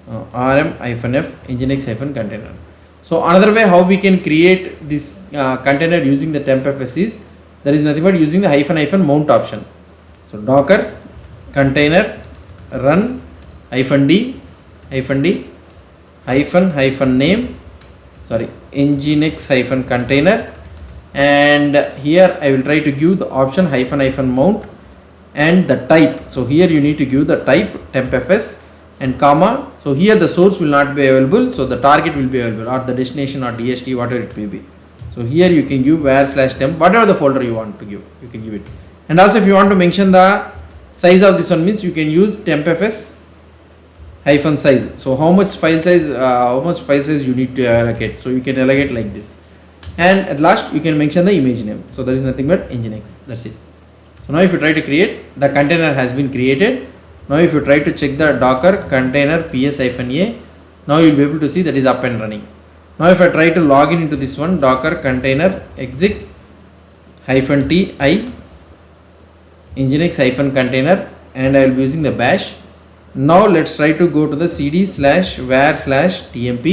rm-f nginx container. So another way how we can create this container using the Tmpfs is, there is nothing but using the -mount option. So Docker container run -d -name nginx container, and here I will try to give the option -mount and the type. So here you need to give the type Tmpfs and comma. So here the source will not be available, so the target will be available, or the destination or DST, whatever it may be. So here you can give var/temp, whatever the folder you want to give, you can give it. And also if you want to mention the size of this one, means you can use Tmpfs -size. So how much file size you need to allocate. So you can allocate like this, and at last you can mention the image name. So there is nothing but nginx. That's it. So now if you try to create, the container has been created. Now if you try to check the Docker container ps-a, now you will be able to see that is up and running. Now if I try to log in into this one, Docker container exec -ti nginx container, and I will be using the bash. Now let's try to go to the cd/var/tmp,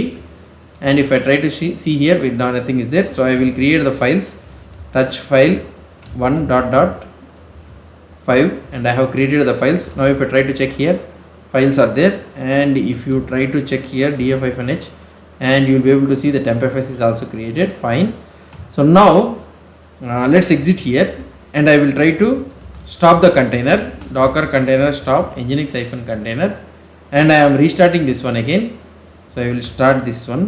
and if I try to see here, nothing is there. So I will create the files, touch file 1.5, and I have created the files. Now if I try to check here, files are there, and if you try to check here df-h, and you will be able to see the Tmpfs is also created. Fine. So now let's exit here, and I will try to stop the container, Docker container stop nginx container, and I am restarting this one again. So I will start this one.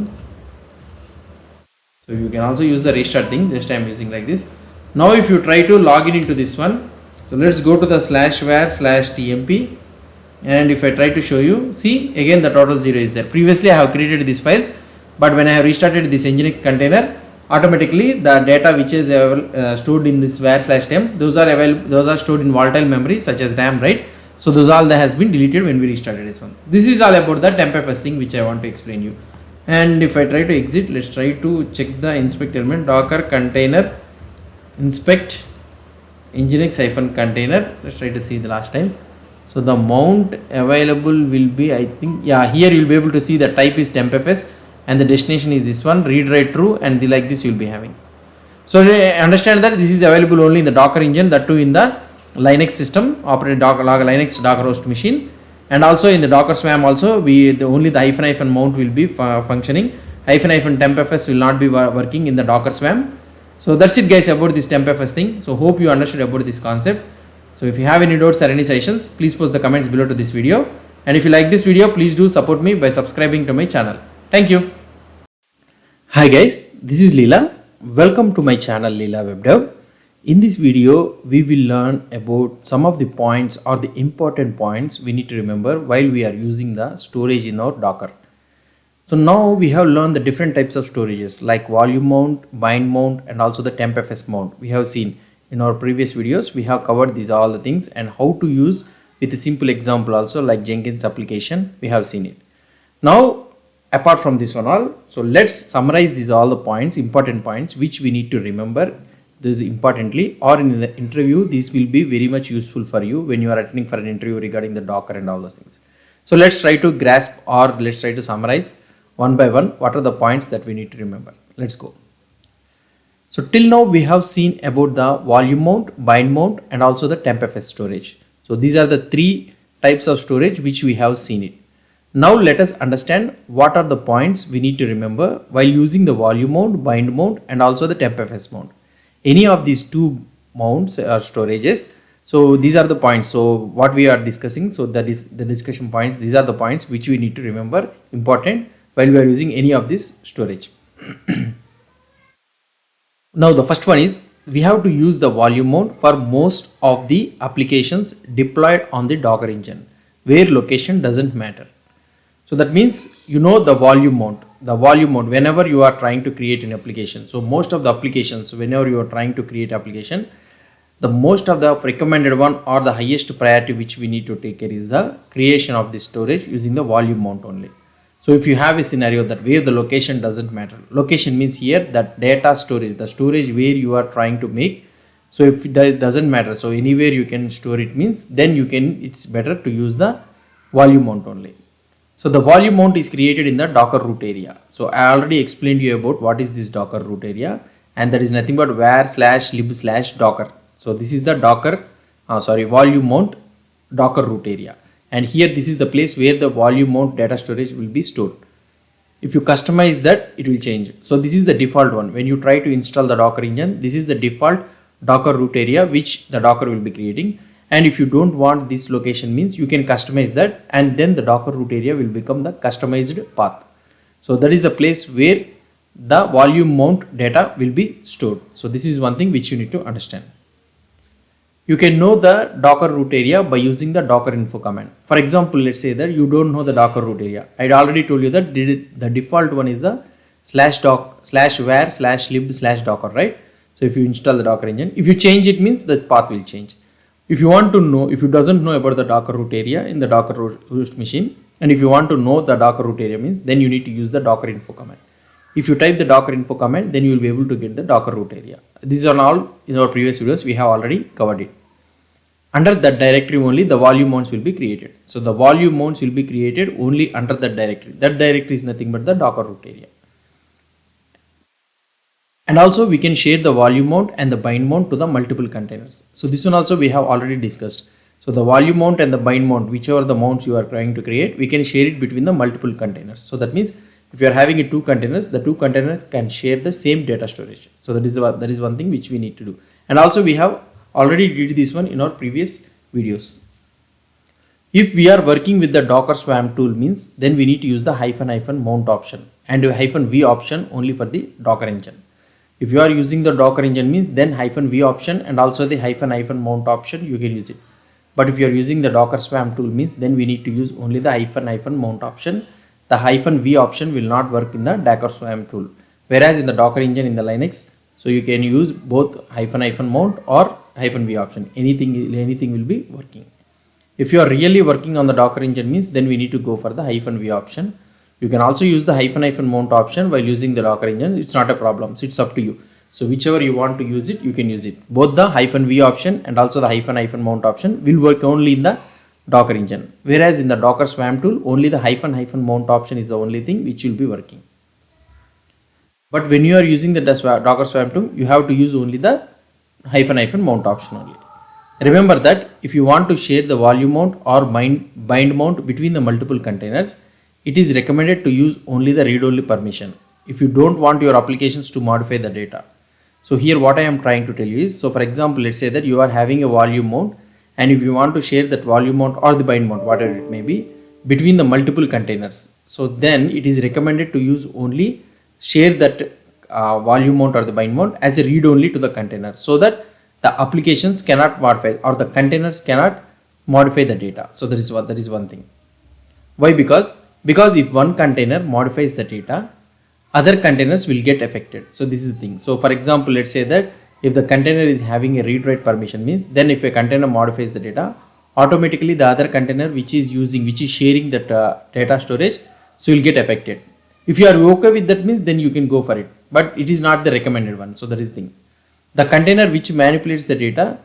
So So you can also use the restart thing, just I am using like this. Now if you try to log in into this one, so let's go to the /var/tmp, and if I try to show you, see again the total 0 is there. Previously I have created these files, but when I have restarted this Nginx container, automatically the data which is stored in this var/temp, those are available, those are stored in volatile memory such as RAM, right? So those all that has been deleted when we restarted this one. This is all about the Tmpfs thing which I want to explain you. And if I try to exit, let's try to check the inspect element, docker container inspect Nginx-container. Let's try to see the last time. So the mount available will be, I think, yeah, here you will be able to see the type is Tmpfs and the destination is this one, read write true, and like this you will be having. So understand that this is available only in the Docker engine, that too in the Linux system, operated Linux Docker host machine, and also in the Docker SWAM also only the -- mount will be functioning. -- Tmpfs will not be working in the Docker SWAM. So that's it guys about this Tmpfs thing. So hope you understood about this concept. So if you have any doubts or any suggestions, please post the comments below to this video. And if you like this video, please do support me by subscribing to my channel. Thank you. Hi guys, this is Leela. Welcome to my channel Leela WebDev. In this video, we will learn about some of the points or the important points we need to remember while we are using the storage in our Docker. So now we have learned the different types of storages like volume mount, bind mount, and also the Tmpfs mount. We have seen in our previous videos, we have covered these all the things and how to use with a simple example also like Jenkins application, we have seen it. Now, apart from this one all, so let's summarize these all the points, important points which we need to remember. This is importantly, or in the interview, this will be very much useful for you when you are attending for an interview regarding the Docker and all those things. So let's try to grasp or let's try to summarize one by one what are the points that we need to remember. Let's go. So till now we have seen about the volume mount, bind mount, and also the Tmpfs storage. So these are the three types of storage which we have seen it. Now let us understand what are the points we need to remember while using the volume mount, bind mount, and also the Tmpfs mount. Any of these two mounts or storages. So these are the points. So what we are discussing. So that is the discussion points. These are the points which we need to remember important while we are using any of this storage. Now the first one is we have to use the volume mount for most of the applications deployed on the Docker engine where location doesn't matter. So that means you know the volume mount. The volume mount whenever you are trying to create an application. So most of the applications whenever you are trying to create application, the most of the recommended one or the highest priority which we need to take care is the creation of this storage using the volume mount only. So if you have a scenario that where the location doesn't matter, location means here that data storage, the storage where you are trying to make. So if it doesn't matter, so anywhere you can store it means then you can, it's better to use the volume mount only. So the volume mount is created in the Docker root area. So I already explained you about what is this Docker root area, and that is nothing but var/lib/docker. So this is the Docker, volume mount Docker root area. And here this is the place where the volume mount data storage will be stored. If you customize that, it will change. So this is the default one. When you try to install the Docker engine, this is the default Docker root area which the Docker will be creating. And if you don't want this location means you can customize that, and then the Docker root area will become the customized path. So that is the place where the volume mount data will be stored. So this is one thing which you need to understand. You can know the Docker root area by using the docker info command. For example, let's say that you don't know the Docker root area. I already told you that the default one is the /var/lib/docker, right? So if you install the Docker engine, if you change it means the path will change. If you want to know, if you doesn't know about the Docker root area in the Docker host machine, and if you want to know the Docker root area means, then you need to use the docker info command. If you type the docker info command, then you will be able to get the Docker root area. These are all in our previous videos, we have already covered it. Under that directory only the volume mounts will be created. So the volume mounts will be created only under that directory. That directory is nothing but the Docker root area. And also we can share the volume mount and the bind mount to the multiple containers. So this one also we have already discussed. So the volume mount and the bind mount, whichever the mounts you are trying to create, we can share it between the multiple containers. So that means if you are having two containers, the two containers can share the same data storage. So that is one thing which we need to do. And also we have already did this one in our previous videos. If we are working with the Docker Swarm tool means, then we need to use the hyphen mount option and hyphen v option only for the Docker engine. If you are using the Docker engine means, then hyphen v option and also the hyphen mount option you can use it. But if you are using the Docker Swarm tool means, then we need to use only the hyphen mount option. The hyphen v option will not work in the Docker Swarm tool. Whereas in the Docker engine in the Linux, so you can use both hyphen mount or hyphen v option. Anything will be working. If you are really working on the Docker engine means, then we need to go for the hyphen v option. You can also use the hyphen mount option while using the Docker engine. It's not a problem. So it's up to you. So whichever you want to use it, you can use it. Both the hyphen v option and also the hyphen mount option will work only in the Docker engine. Whereas in the Docker Swarm tool, only the hyphen mount option is the only thing which will be working. But when you are using the Docker Swarm tool, you have to use only the hyphen mount option only. Remember that if you want to share the volume mount or bind mount between the multiple containers, it is recommended to use only the read-only permission if you don't want your applications to modify the data. So here what I am trying to tell you is, so for example, let's say that you are having a volume mount, and if you want to share that volume mount or the bind mount, whatever it may be, between the multiple containers, so then it is recommended to use only share that volume mount or the bind mount as a read-only to the container, so that the applications cannot modify or the containers cannot modify the data. So that is one thing. Why? Because if one container modifies the data, other containers will get affected. So this is the thing. So for example, let's say that if the container is having a read-write permission means, then if a container modifies the data, automatically the other container which is sharing that data storage, so will get affected. If you are okay with that means, then you can go for it. But it is not the recommended one. So that is the thing. The container which manipulates the data,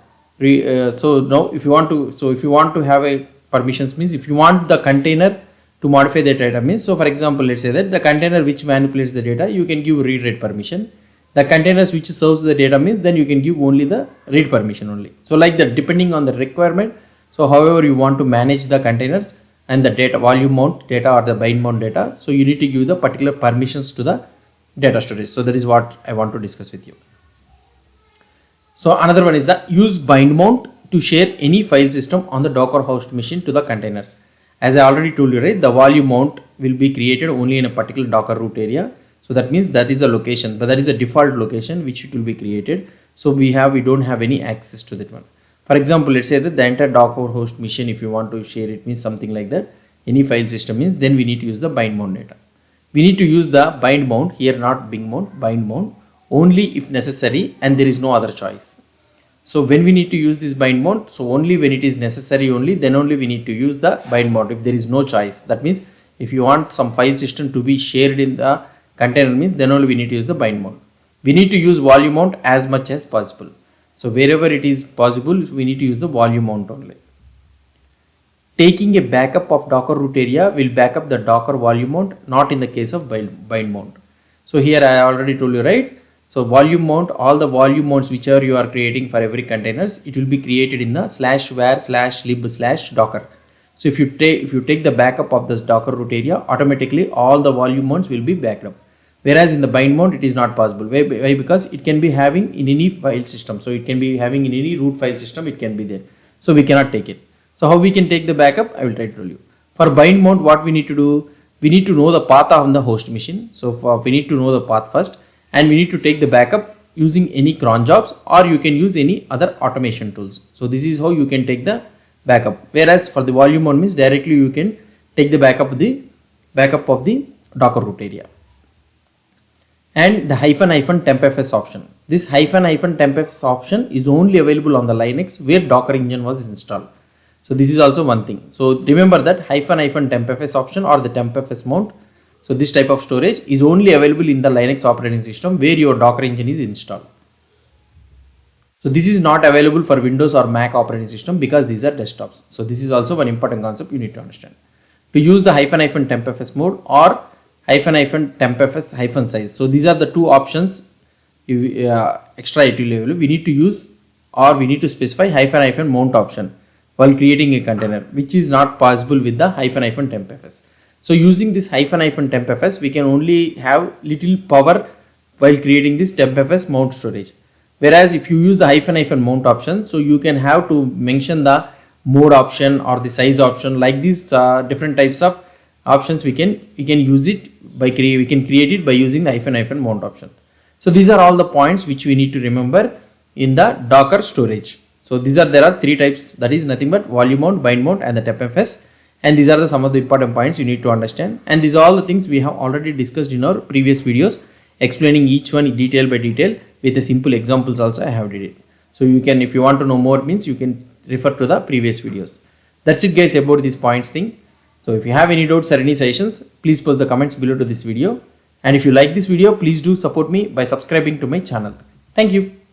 so now if you want to have a permissions means, if you want the container to modify the data means, so for example, let's say that the container which manipulates the data, you can give read-write permission. The containers which serves the data means, then you can give only the read permission only. So like that, depending on the requirement, so however you want to manage the containers and the data volume mount data or the bind mount data, so you need to give the particular permissions to the data storage. So that is what I want to discuss with you. So another one is the use bind mount to share any file system on the Docker host machine to the containers. As I already told you, right, the volume mount will be created only in a particular Docker root area. So that means that is the location, but that is a default location which it will be created. So we don't have any access to that one. For example, let's say that the entire Docker host machine, if you want to share it means something like that, any file system means, then we need to use the bind mount data. We need to use the bind mount here, not bind mount only if necessary and there is no other choice. So when we need to use this bind mount, so only when it is necessary only, then only we need to use the bind mount if there is no choice. That means if you want some file system to be shared in the container means, then only we need to use the bind mount. We need to use volume mount as much as possible. So wherever it is possible, we need to use the volume mount only. Taking a backup of Docker root area will back up the Docker volume mount, not in the case of bind mount. So here I already told you, right? So volume mount, all the volume mounts whichever you are creating for every containers, it will be created in the /var/lib/docker. So if you take the backup of this Docker root area, automatically all the volume mounts will be backed up. Whereas in the bind mount, it is not possible. Why? Because it can be having in any file system. So it can be having in any root file system, it can be there. So we cannot take it. So how we can take the backup? I will try to tell you. For bind mount, what we need to do? We need to know the path on the host machine. So we need to know the path first. And we need to take the backup using any cron jobs, or you can use any other automation tools. So this is how you can take the backup. Whereas for the volume mount means, directly you can take the backup of the Docker root area. And the --Tmpfs option. This --Tmpfs option is only available on the Linux where Docker engine was installed. So this is also one thing. So remember that --Tmpfs option or the Tmpfs mount. So this type of storage is only available in the Linux operating system where your Docker engine is installed. So this is not available for Windows or Mac operating system because these are desktops. So this is also one important concept you need to understand. To use the --Tmpfs mode or --Tmpfs -size. So these are the two options extra it will available. We need to use or we need to specify --mount option while creating a container, which is not possible with the --Tmpfs. So using this --Tmpfs, we can only have little power while creating this Tmpfs mount storage. Whereas if you use the --mount option, so you can have to mention the mode option or the size option. Like these different types of options we can use it by we can create it by using the hyphen mount option. So these are all the points which we need to remember in the Docker storage. So there are three types, that is nothing but volume mount, bind mount and the Tmpfs, and these are some of the important points you need to understand, and these are all the things we have already discussed in our previous videos, explaining each one detail by detail with a simple examples also I have did it. So you can, if you want to know more, means you can refer to the previous videos. That's it guys about these points thing. So if you have any doubts or any suggestions, please post the comments below to this video, and if you like this video, please do support me by subscribing to my channel. Thank you.